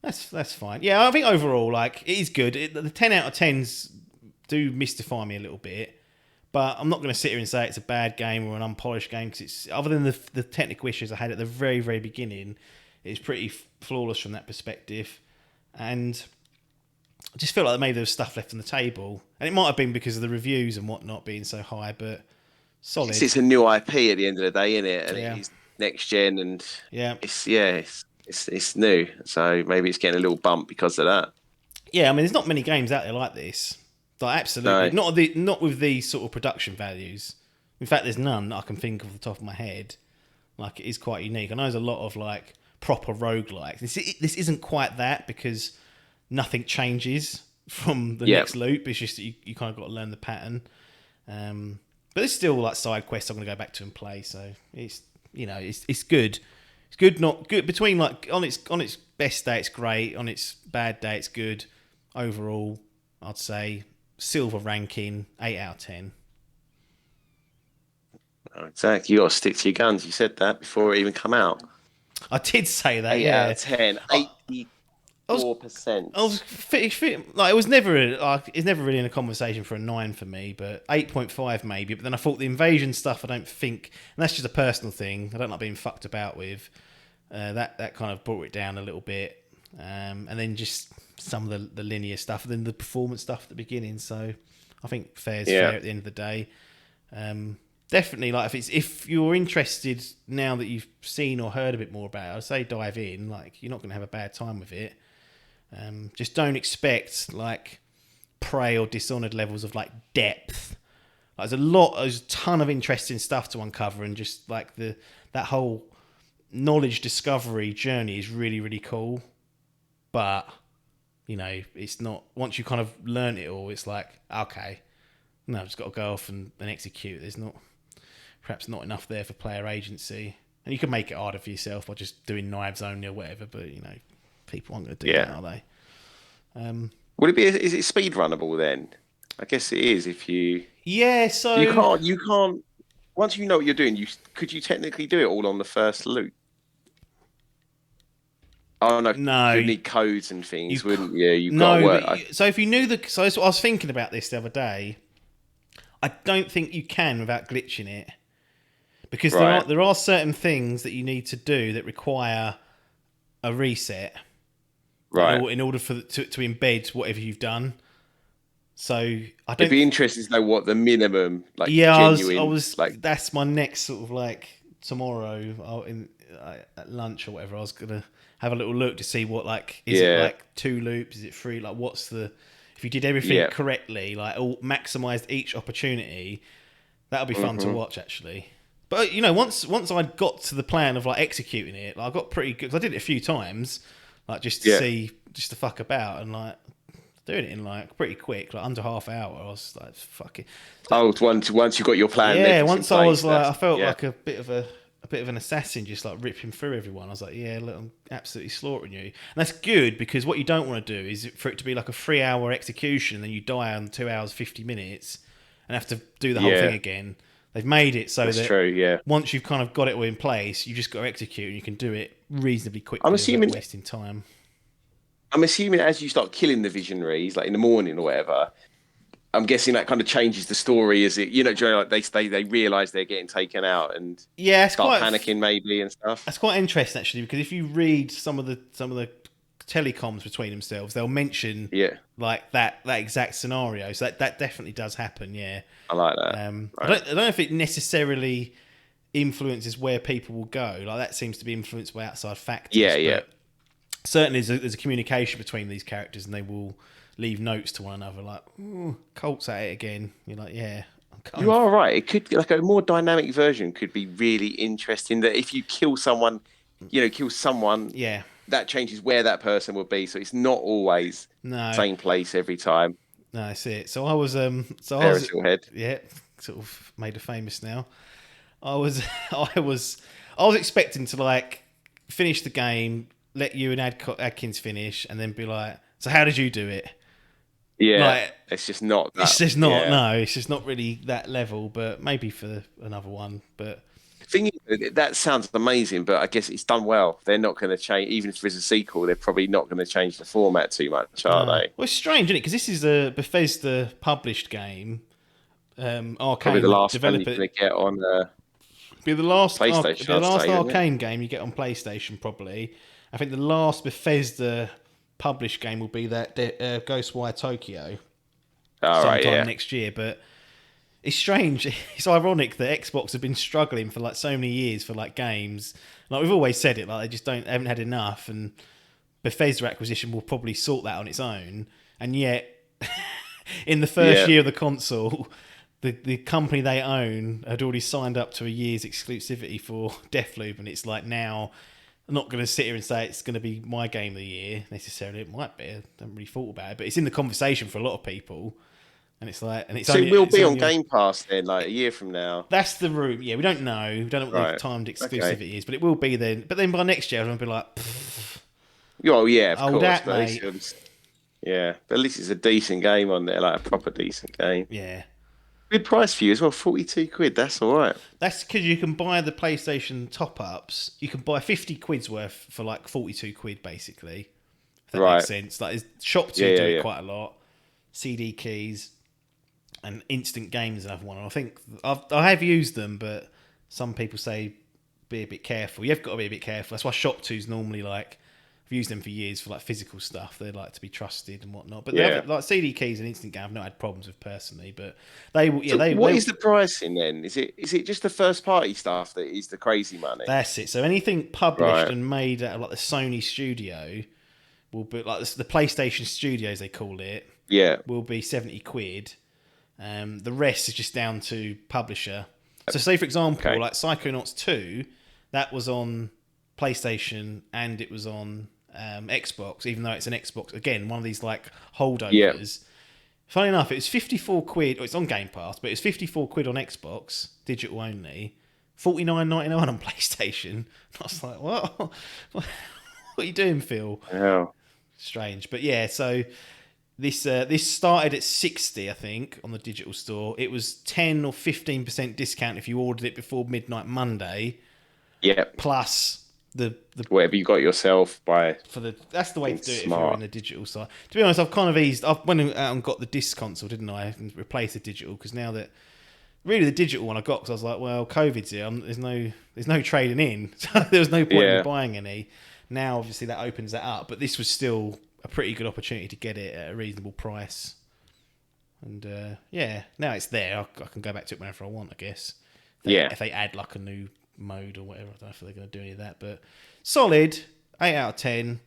that's fine. Yeah, I think overall, like, it is good. The 10 out of 10s do mystify me a little bit. But I'm not going to sit here and say it's a bad game or an unpolished game, because it's, other than the technical issues I had at the very, very beginning, it's pretty flawless from that perspective. And I just feel like maybe there was stuff left on the table. And it might have been because of the reviews and whatnot being so high, but solid. It's a new IP at the end of the day, isn't it? And it's next gen, and it's new. So maybe it's getting a little bump because of that. Yeah, I mean, there's not many games out there like this. Like, absolutely. Not with these sort of production values. In fact, there's none that I can think of off the top of my head. Like, it is quite unique. I know there's a lot of like proper roguelikes. This isn't quite that, because nothing changes from the next loop. It's just that you kind of got to learn the pattern. But there's still like side quests I'm going to go back to and play. So it's, you know, it's good. It's good, not good. Between like on its best day, it's great. On its bad day, it's good. Overall, I'd say silver ranking, 8 out of 10. Exactly. You got to stick to your guns. You said that before it even come out. I did say that. 8 out of 10. 84%. I was fit, like, it was never it's never really in a conversation for a 9 for me, but 8.5 maybe. But then I thought the invasion stuff, I don't think, and that's just a personal thing, I don't like being fucked about with. That kind of brought it down a little bit, and then just some of the linear stuff, and then the performance stuff at the beginning. So I think fair's fair at the end of the day. Definitely, like, if you're interested now that you've seen or heard a bit more about it, I'd say dive in. Like, you're not going to have a bad time with it. Just don't expect like Prey or Dishonored levels of like depth. Like, there's a ton of interesting stuff to uncover, and just like that whole knowledge discovery journey is really, really cool. But, you know, it's not, once you kind of learn it all, it's like, okay, no, I've just got to go off and execute. There's perhaps not enough there for player agency. And you can make it harder for yourself by just doing knives only or whatever, but, you know, people aren't going to do that, are they? Would it be? Is it speed runnable then? I guess it is. If you so you can't. Once you know what you're doing, could you technically do it all on the first loop? Oh no, you need codes and things, wouldn't you? You've got to work. So if you knew so I was thinking about this the other day. I don't think you can without glitching it, because there are certain things that you need to do that require a reset. Right. In order to embed whatever you've done. So I don't. It'd be interesting to know what the minimum, like, genuine. I was like, that's my next sort of like tomorrow at lunch or whatever. I was gonna have a little look to see what, like, is it like 2 loops? Is it 3? Like, what's the, if you did everything correctly, like maximised each opportunity, that'll be fun to watch actually. But, you know, once I got to the plan of like executing it, like, I got pretty good, 'cause I did it a few times. Like, just to see, just to fuck about, and like doing it in like pretty quick, like under half hour. I was like, fuck it. Oh, once you got your plan. Yeah, once I was like, I felt like a bit of an assassin, just like ripping through everyone. I was like, yeah, look, I'm absolutely slaughtering you. And that's good, because what you don't want to do is for it to be like a 3-hour execution, and then you die on 2 hours 50 minutes and have to do the whole thing again. They've made it so that once you've kind of got it all in place, you just got to execute, and you can do it reasonably quickly. I'm assuming wasting time. I'm assuming as you start killing the visionaries, like in the morning or whatever, I'm guessing that kind of changes the story. Is it, you know, like they realise they're getting taken out and start panicking maybe and stuff. That's quite interesting actually, because if you read some of the telecoms between themselves, they'll mention like that exact scenario. So that definitely does happen. Yeah, I like that. I don't know if it necessarily influences where people will go. Like, that seems to be influenced by outside factors. But certainly there's a communication between these characters, and they will leave notes to one another like, "Ooh, Colt's at it again." You're like, yeah. You are right. It could, like, a more dynamic version could be really interesting, that if you kill someone, that changes where that person will be. So it's not always same place every time. No, that's it. So I was Head. Yeah, sort of made a famous now. I was expecting to like finish the game, let you and Adkins finish, and then be like, so how did you do it? Yeah, like, it's just not that. It's just not. No, it's just not really that level. But maybe for another one. But thing is, that sounds amazing, but I guess it's done well. They're not going to change, even if there's a sequel. They're probably not going to change the format too much, are they? Well, it's strange, isn't it? Because this is a Bethesda published game. Arcane, probably the last one you're going to get on. Be the last PlayStation. The last Arcane game you get on PlayStation, probably. I think the last Bethesda published game will be that Ghostwire Tokyo sometime next year. But it's strange. It's ironic that Xbox have been struggling for like so many years for like games. Like, we've always said it, like they just haven't had enough, and Bethesda acquisition will probably sort that on its own. And yet, in the first year of the console, the company they own had already signed up to a year's exclusivity for Deathloop, and it's like now I'm not going to sit here and say it's going to be my game of the year necessarily. It might be. I haven't really thought about it, but it's in the conversation for a lot of people. And it's like, and it's So only, it will it's be on only Game Pass then, like a year from now. that's the route. Yeah, we don't know. We don't know what the Right. timed Okay. exclusivity is, but it will be then. But then by next year, I'll be like, Oh yeah, of old course. that, But mate. yeah, but at least it's a decent game on there, like a proper decent game. Yeah. Good price for you as well, 42 quid. That's all right. That's because you can buy the PlayStation top-ups. You can buy 50 quid's worth for like 42 quid, basically. If that Right. makes sense. Like, Shop 2 Yeah, do yeah, it yeah. quite a lot. CD keys and Instant Games is another one. And I think I have used them, but some people say be a bit careful. You've got to be a bit careful. That's why Shop 2's normally like, I've used them for years for like physical stuff. They like to be trusted and whatnot. But Yeah. like CD keys and Instant Game, I've not had problems with personally. But they will, yeah, So they. what they is the pricing then? Is it just the first party stuff that is the crazy money? That's it. So anything published Right. and made out of like the Sony studio will be like the PlayStation Studios they call it Yeah. will be 70 quid. The rest is just down to publisher. So say for example, Okay. like Psychonauts 2, that was on PlayStation and it was on Xbox, even though it's an Xbox. Again, one of these like holdovers. Yeah. Funny enough, it was 54 quid. It's on Game Pass, but it was 54 quid on Xbox, digital only. 49.99 on PlayStation. I was like, what? What are you doing, Phil? Yeah. Strange, but yeah. So this started at 60, I think, on the digital store. It was 10 or 15% discount if you ordered it before midnight Monday. Yeah. Plus the Whatever you got yourself by for the that's the way to do it if you're smart. in the digital side. To be honest, I've kind of eased. I went out and got the disc console, didn't I, and replaced the digital because now that. Really, the digital one I got because I was like, well, COVID's here. There's no trading in, so there was no point in Yeah. me buying any. Now, obviously, that opens that up, but this was still a pretty good opportunity to get it at a reasonable price. And yeah, now it's there. I can go back to it whenever I want, I guess. If they add like a new mode or whatever, I don't know if they're going to do any of that. But solid, 8 out of 10.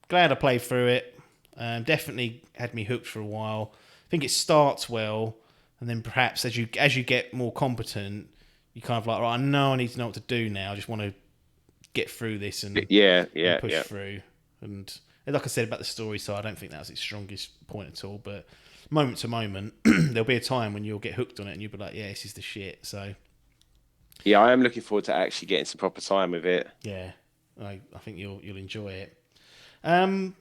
Glad I played through it. Definitely had me hooked for a while. I think it starts well. And then perhaps as you get more competent, you kind of like, right, I know I need to know what to do now. I just want to get through this and push through. And like I said about the story side, I don't think that was its strongest point at all. But moment to moment, there'll be a time when you'll get hooked on it and you'll be like, yeah, this is the shit. So Yeah, I am looking forward to actually getting some proper time with it. yeah, I think you'll enjoy it. I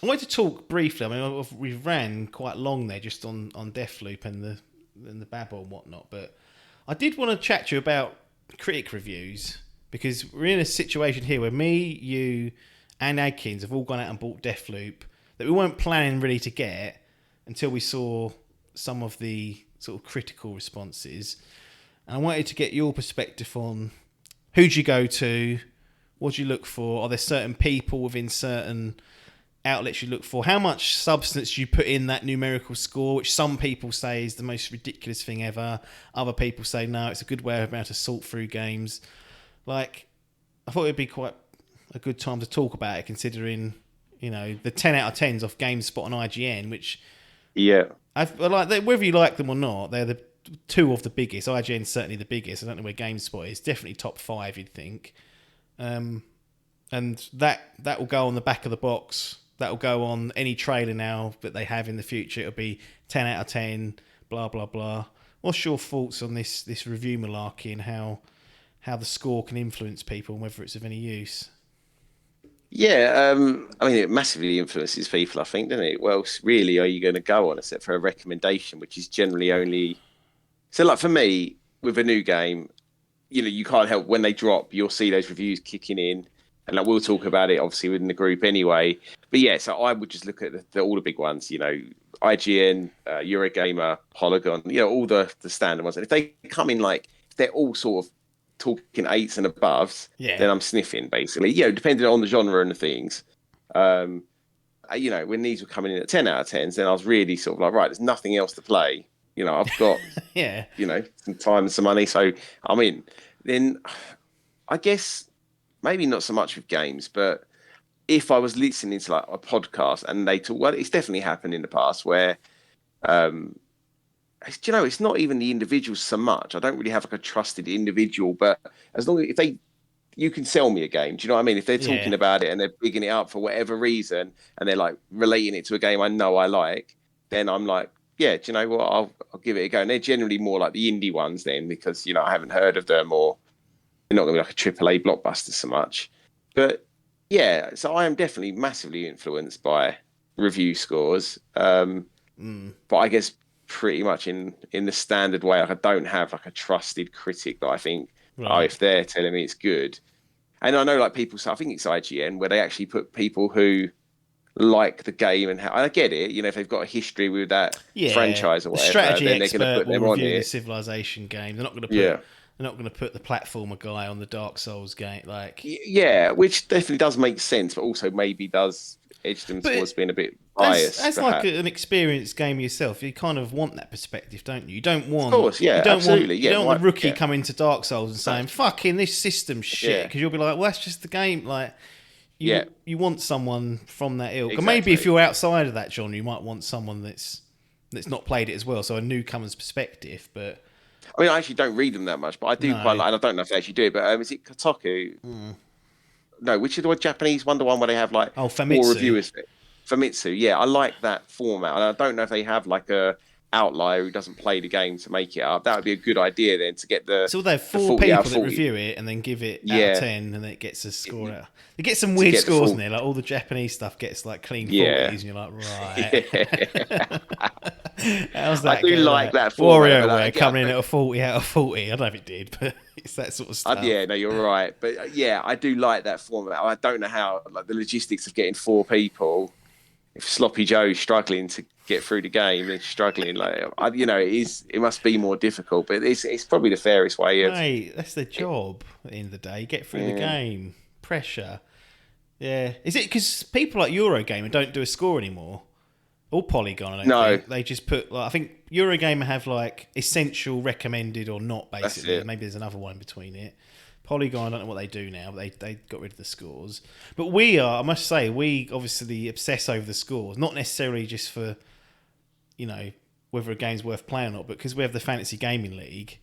wanted to talk briefly. I mean, we've ran quite long there just on Deathloop and the babble and whatnot, but I did want to chat to you about critic reviews because we're in a situation here where me, you, and Adkins have all gone out and bought Deathloop that we weren't planning really to get until we saw some of the sort of critical responses. And I wanted to get your perspective on who'd you go to, what do you look for, are there certain people within certain outlets you look for, how much substance you put in that numerical score, which some people say is the most ridiculous thing ever, other people say no, it's a good way of being able to sort through games. Like, I thought it'd be quite a good time to talk about it, considering, you know, the 10 out of 10s off GameSpot and IGN, which whether you like them or not, they're the two of the biggest. IGN's certainly the biggest. I don't know where GameSpot is, definitely top 5 you'd think. And that will go on the back of the box. That'll go on any trailer now that they have in the future. It'll be 10 out of 10, blah, blah, blah. What's your thoughts on this review malarkey and how the score can influence people and whether it's of any use? Yeah, I mean, it massively influences people, I think, doesn't it? Well, really, are you going to go on except for a recommendation, which is generally only... So, like, for me, with a new game, you know, you can't help when they drop, you'll see those reviews kicking in. And like, we'll talk about it, obviously, within the group anyway. But yeah, so I would just look at all the big ones, you know, IGN, Eurogamer, Polygon, you know, all the standard ones. And if they come in like, if they're all sort of talking 8s and above, then I'm sniffing, basically. You know, depending on the genre and the things. You know, when these were coming in at 10 out of 10s, then I was really sort of like, right, there's nothing else to play. You know, I've got, you know, some time and some money, so I'm in. Then I guess... maybe not so much with games, but if I was listening to like a podcast and they talk, well, it's definitely happened in the past where you know, it's not even the individuals so much. I don't really have like a trusted individual, but as long as if they you can sell me a game. Do you know what I mean? If they're Yeah. talking about it and they're bigging it up for whatever reason and they're like relating it to a game I know I like, then I'm like, yeah, do you know what? I'll give it a go. And they're generally more like the indie ones then because, you know, I haven't heard of them or they're not going to be like a AAA blockbuster so much. But yeah, so I am definitely massively influenced by review scores. But I guess pretty much in the standard way, like I don't have like a trusted critic that I think, oh, Right. if they're telling me it's good. And I know like people say, I think it's IGN where they actually put people who like the game and how I get it, you know, if they've got a history with that Yeah, franchise or the whatever, strategy then they're going to expert put will them on review the it. Civilization game. Yeah. They're not going to put the platformer guy on the Dark Souls game. Like, Yeah, which definitely does make sense, but also maybe does edge them but towards being a bit as biased, like perhaps. an experienced gamer yourself, you kind of want that perspective, don't you? Of course, yeah, absolutely. You Yeah, don't want the rookie yeah, coming to Dark Souls and saying "fucking this system's shit" yeah, because you'll be like, "Well, that's just the game." Like, yeah, you want someone from that ilk, and maybe if exactly. you're outside of that genre, you might want someone that's not played it as well, so a newcomer's perspective. But I mean, I actually don't read them that much, but I do quite no, like, and I don't know if they actually do it, but is it Kotaku? No, which is the Japanese one, the one where they have like oh, four Famitsu. reviewers. Famitsu, yeah, I like that format. And I don't know if they have like a outlier who doesn't play the game to make it up. That would be a good idea then to get So they have the four 40 out people of that 40. review it and then give it out of Yeah, 10 and then it gets a score out. They get some to weird get the scores in full. there, like all the Japanese stuff gets like clean Yeah. 40s and you're like, Yeah. right. How's I that do getting like that? that format, but WarioWare again, coming in at a 40 out of 40. I don't know if it did, but it's that sort of stuff. yeah, no, you're right. But yeah, I do like that format. I don't know how like the logistics of getting four people. If Sloppy Joe's struggling to get through the game, then struggling like you know, it must be more difficult. But it's probably the fairest way of. Mate, that's their job at the end of the day. Get through the Yeah. game. Pressure. Yeah. Is it because people like Eurogamer don't do a score anymore? Or Polygon, I don't No, think. They just put, like, I think Eurogamer have, like, essential, recommended, or not, that's basically. it. Maybe there's another one between it. Polygon, I don't know what they do now, but they got rid of the scores. But I must say, we obviously obsess over the scores. Not necessarily just for, you know, whether a game's worth playing or not, but because we have the Fantasy Gaming League,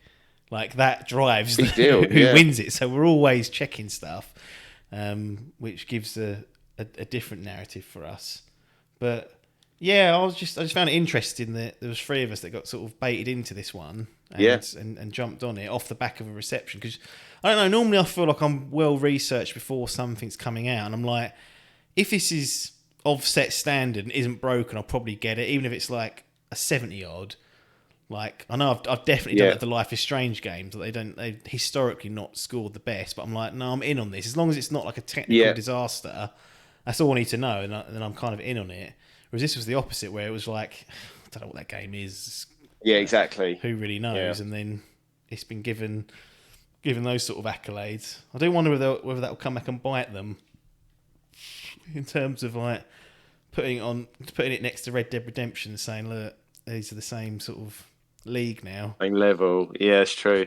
like, that drives Big deal. who Yeah. wins it. So we're always checking stuff, which gives a different narrative for us. But yeah, I just found it interesting that there was three of us that got sort of baited into this one Yeah. and jumped on it off the back of a reception because I don't know. Normally, I feel like I'm well researched before something's coming out, and I'm like, if this is of set standard and isn't broken, I'll probably get it, even if it's like a 70 odd. Like I know I've definitely done Yeah. it with the Life is Strange games that they historically not scored the best, but I'm like, no, I'm in on this as long as it's not like a technical Yeah. disaster. That's all I need to know, and then I'm kind of in on it. Whereas this was the opposite, where it was like, I don't know what that game is. Yeah. Exactly. Who really Yeah. knows? And then it's been given those sort of accolades. I do wonder whether that will come back and bite them in terms of like putting it next to Red Dead Redemption, saying, look, these are the same sort of league now. Same level. Yeah, it's true.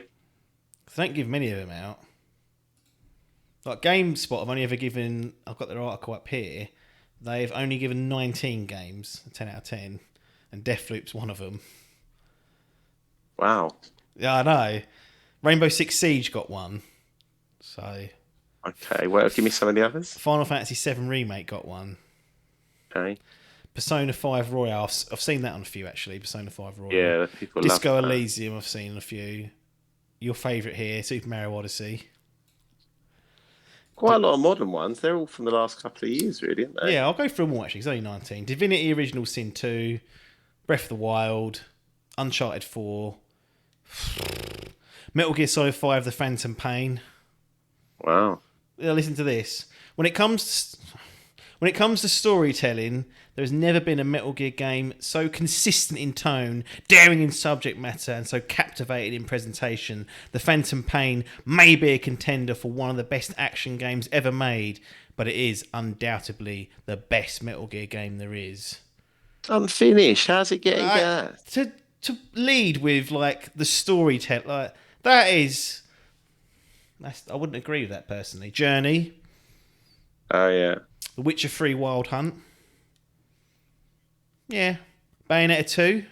They don't give many of them out. Like GameSpot, I've got their article up here. They've only given 19 games a 10 out of 10, and Deathloop's one of them. Wow. Yeah, I know. Rainbow Six Siege got one. So Okay. Well, give me some of the others. Final Fantasy VII Remake got one. Okay. Persona 5 Royal, I've seen that on a few actually. Persona 5 Royal. Yeah, people Disco love that. Elysium, I've seen a few. Your favourite here, Super Mario Odyssey. Quite a lot of modern ones. They're all from the last couple of years, really, aren't they? Yeah, I'll go through them all actually. It's only 19. Divinity Original Sin 2, Breath of the Wild, Uncharted 4, Metal Gear Solid 5, The Phantom Pain. Wow. Yeah, listen to this. When it comes to storytelling, there has never been a Metal Gear game so consistent in tone, daring in subject matter, and so captivating in presentation. The Phantom Pain may be a contender for one of the best action games ever made, but it is undoubtedly the best Metal Gear game there is. Unfinished. How's it getting that? To lead with like the storytelling, like that's I wouldn't agree with that personally. Journey, Oh, yeah. The Witcher 3 Wild Hunt. Yeah. Bayonetta 2.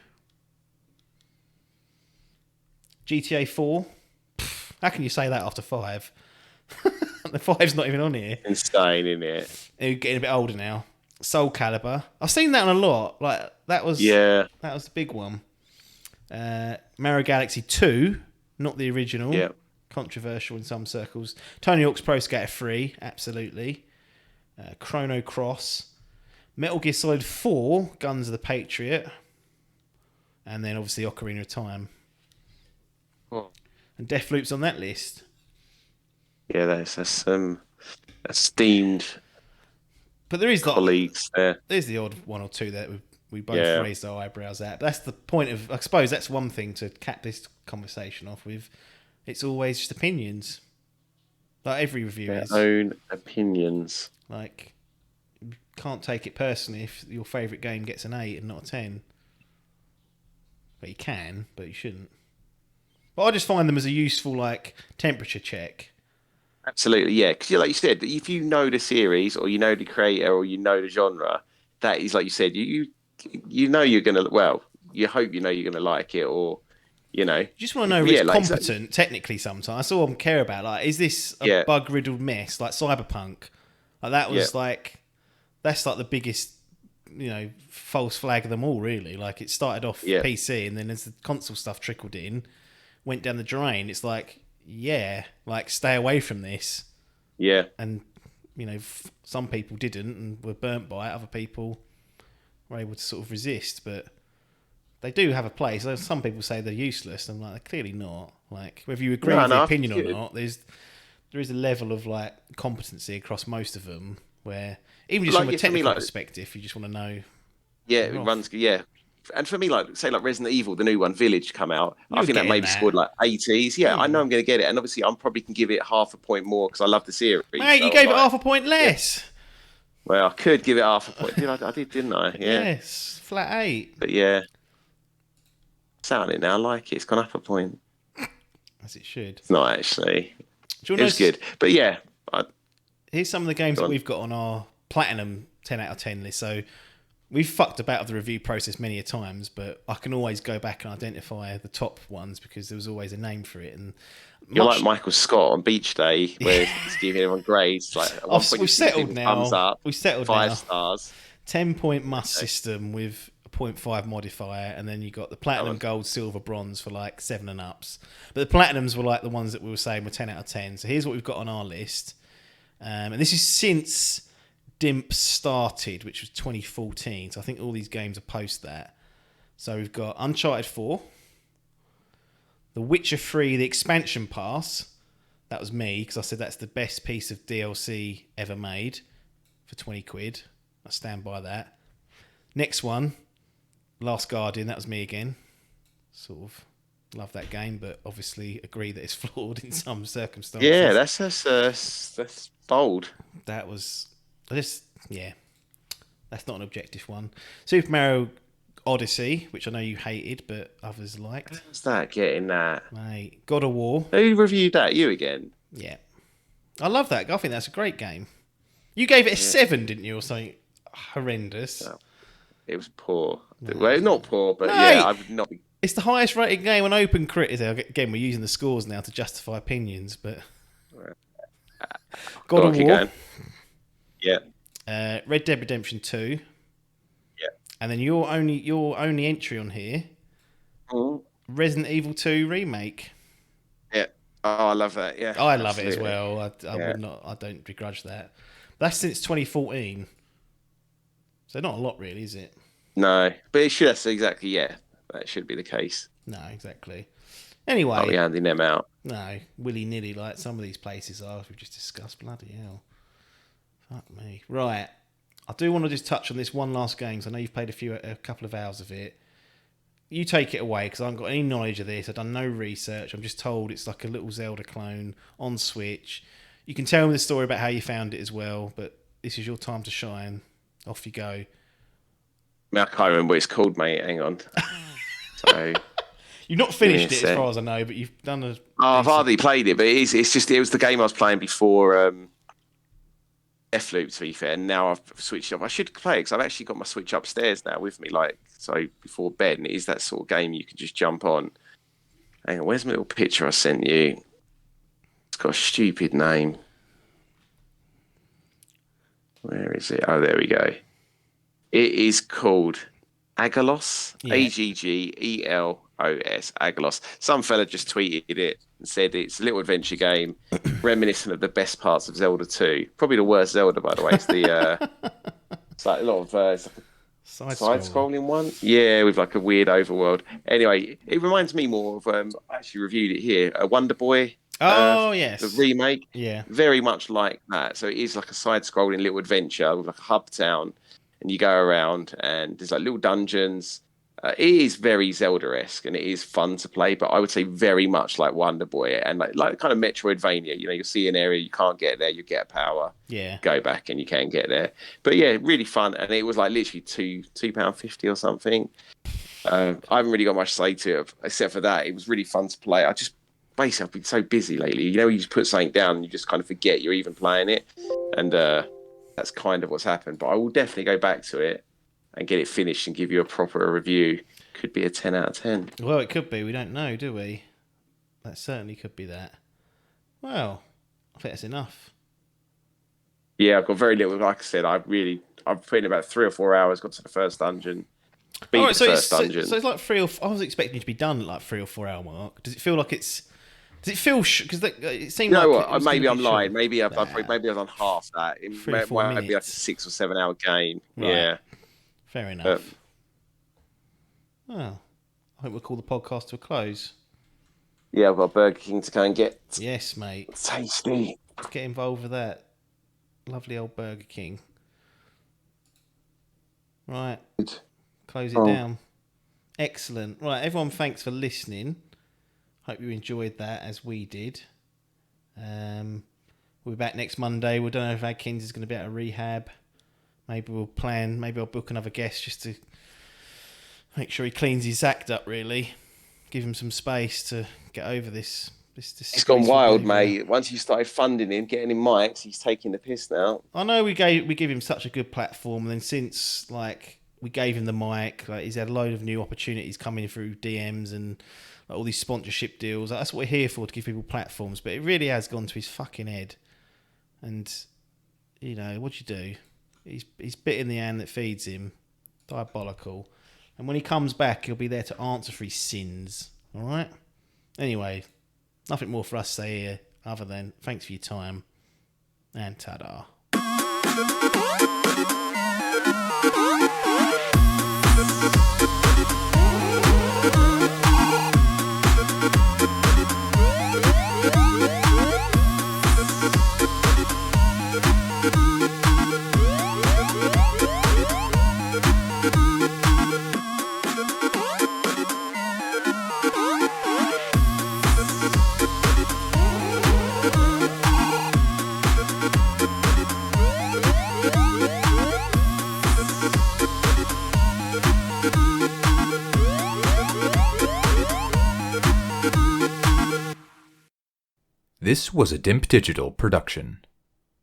GTA 4. How can you say that after 5? The 5's not even on here. Insane, isn't it? They're getting a bit older now. Soul Calibur. I've seen that on a lot. Like that was the big one. Mario Galaxy 2, not the original. Yeah. Controversial in some circles. Tony Hawk's Pro Skater 3, absolutely. Chrono Cross. Metal Gear Solid 4, Guns of the Patriot. And then obviously Ocarina of Time. Oh. And Deathloop's on that list. Yeah, that's esteemed. But there is colleagues there. There's the odd one or two that we both raised our eyebrows at. But that's the point of, I suppose that's one thing to cap this conversation off with. It's always just opinions. Like every review is. Own opinions. Like, you can't take it personally if your favourite game gets an 8 and not a 10. But you can, but you shouldn't. But I just find them as a useful, like, temperature check. Absolutely, yeah. Because like you said, if you know the series or you know the creator or you know the genre, that is, like you said, you know you're going to, well, you hope you know you're going to like it, or, you know. You just want to know if it's competent, technically sometimes. That's all I care about. Like, is this a bug-riddled mess, like Cyberpunk? Like, that was, like, that's, like, the biggest, you know, false flag of them all, really. Like, it started off PC, and then as the console stuff trickled in, went down the drain, it's like, like, stay away from this. Yeah. And, you know, some people didn't and were burnt by it. Other people were able to sort of resist, but they do have a place. Some people say they're useless. I'm like, they're clearly not. Like, whether you agree with the opinion or not, there is a level of, like, competency across most of them where, even just from a technical perspective, you just want to know. Yeah, it runs, And for me, like, say, like Resident Evil, the new one, Village, come out. I think that maybe scored like 80s. Yeah, I know I'm going to get it. And obviously, I'm probably can give it half a point more because I love the series. Mate, you gave it half a point less. Yeah. Well, I could give it half a point. I did, didn't I? Yeah. Yes, flat 8. But yeah. It's out on it now. I like it. It's gone up a point. As it should. It's not actually. It was good. But yeah. Here's some of the games that we've got on our Platinum 10 out of 10 list. So we've fucked about with the review process many a times, but I can always go back and identify the top ones because there was always a name for it. And you're like Michael Scott on Beach Day, where he's giving everyone grades. Like, we've settled now. Thumbs up. We've settled 5 now. stars. 10-point must system with a 0.5 modifier, and then you got the Platinum, Gold, Silver, Bronze for like 7 and ups. But the Platinums were like the ones that we were saying were 10 out of 10. So here's what we've got on our list. And this is since Dimp started, which was 2014. So I think all these games are post that. So we've got Uncharted 4, The Witcher 3, the expansion pass. That was me, because I said that's the best piece of DLC ever made for 20 quid. I stand by that. Next one, Last Guardian. That was me again. Sort of love that game, but obviously agree that it's flawed in some circumstances. Yeah, that's bold. That was just, that's not an objective one. Super Mario Odyssey, which I know you hated, but others liked. How's that getting that? Mate, God of War. Who reviewed that? You again? Yeah. I love that. I think that's a great game. You gave it a 7, didn't you, or something horrendous? No, it was poor. No. Well, not poor, but I would not be... It's the highest rated game on Open Critic. Again, we're using the scores now to justify opinions, but... God of War. Yeah. Red Dead Redemption 2. Yeah. And then your only entry on here, Resident Evil 2 Remake. Yeah. Oh, I love that. Yeah. I love it as well. I don't begrudge that. That's since 2014. So not a lot, really, is it? No, but it should. That's exactly. Yeah, that should be the case. No, exactly. Anyway, I'll be handing them out. No, willy nilly like some of these places are. We've just discussed. Bloody hell. Fuck me. Right. I do want to just touch on this one last game because I know you've played a couple of hours of it. You take it away because I haven't got any knowledge of this. I've done no research. I'm just told it's like a little Zelda clone on Switch. You can tell me the story about how you found it as well, but this is your time to shine. Off you go. I can't remember what it's called, mate. Hang on. So you've not finished it as far as I know, but you've done a... I've hardly played it, but it was the game I was playing before Deathloop, to be fair, and now I've switched off. I should play it because I've actually got my Switch upstairs now with me, like, so before bed, and it is that sort of game you can just jump on Hang on, where's my little picture I sent you? It's got a stupid name. Where is it? Oh, there we go. It is called Aggelos. Yeah. Aggelos. Aggelos. Some fella just tweeted it and said it's a little adventure game reminiscent of the best parts of Zelda 2. Probably the worst Zelda, by the way. It's the it's like a lot of it's like a side-scrolling one. Yeah, with like a weird overworld. Anyway, it reminds me more of I actually reviewed it here. Wonder Boy. Oh, yes. The remake. Yeah. Very much like that. So it is like a side-scrolling little adventure with like a hub town, and you go around and there's like little dungeons. It is very Zelda-esque and it is fun to play, but I would say very much like Wonder Boy and like kind of Metroidvania. You know, you'll see an area you can't get there, you get a power, go back and you can get there. But yeah, really fun, and it was like literally £2.50 or something. I haven't really got much to say to it except for that. It was really fun to play. Basically, I've been so busy lately. You know, you just put something down and you just kind of forget you're even playing it, and that's kind of what's happened. But I will definitely go back to it and get it finished and give you a proper review. Could be a 10 out of 10. Well, it could be. We don't know, do we? That certainly could be that. Well, I think that's enough. Yeah, I've got very little. Like I said, I've put in about 3 or 4 hours, got to the first dungeon. Beat the first dungeon. So it's like I was expecting it to be done at like 3 or 4 hour mark. Does it feel like it's... Does it feel... Because it seemed like... You know what? Maybe I'm lying. Maybe I've done half that. It might be like a 6 or 7 hour game. Right. Yeah. Fair enough. Well, I think we'll call the podcast to a close. Yeah, I've got Burger King to go and get. Yes, mate. Tasty. Get involved with that. Lovely old Burger King. Right. Close it down. Excellent. Right, everyone, thanks for listening. Hope you enjoyed that as we did. We'll be back next Monday. We don't know if Adkins is going to be out of rehab. Maybe I'll book another guest just to make sure he cleans his act up, really. Give him some space to get over this. He's gone wild, mate. Once you started funding him, getting him mics, he's taking the piss now. I know we give him such a good platform, and then since we gave him the mic, he's had a load of new opportunities coming through DMs and all these sponsorship deals. That's what we're here for, to give people platforms. But it really has gone to his fucking head. And, you know, what'd you do? He's bit in the hand that feeds him. Diabolical. And when he comes back, he'll be there to answer for his sins. All right? Anyway, nothing more for us to say here other than thanks for your time and ta-da. This was a Dimp Digital production.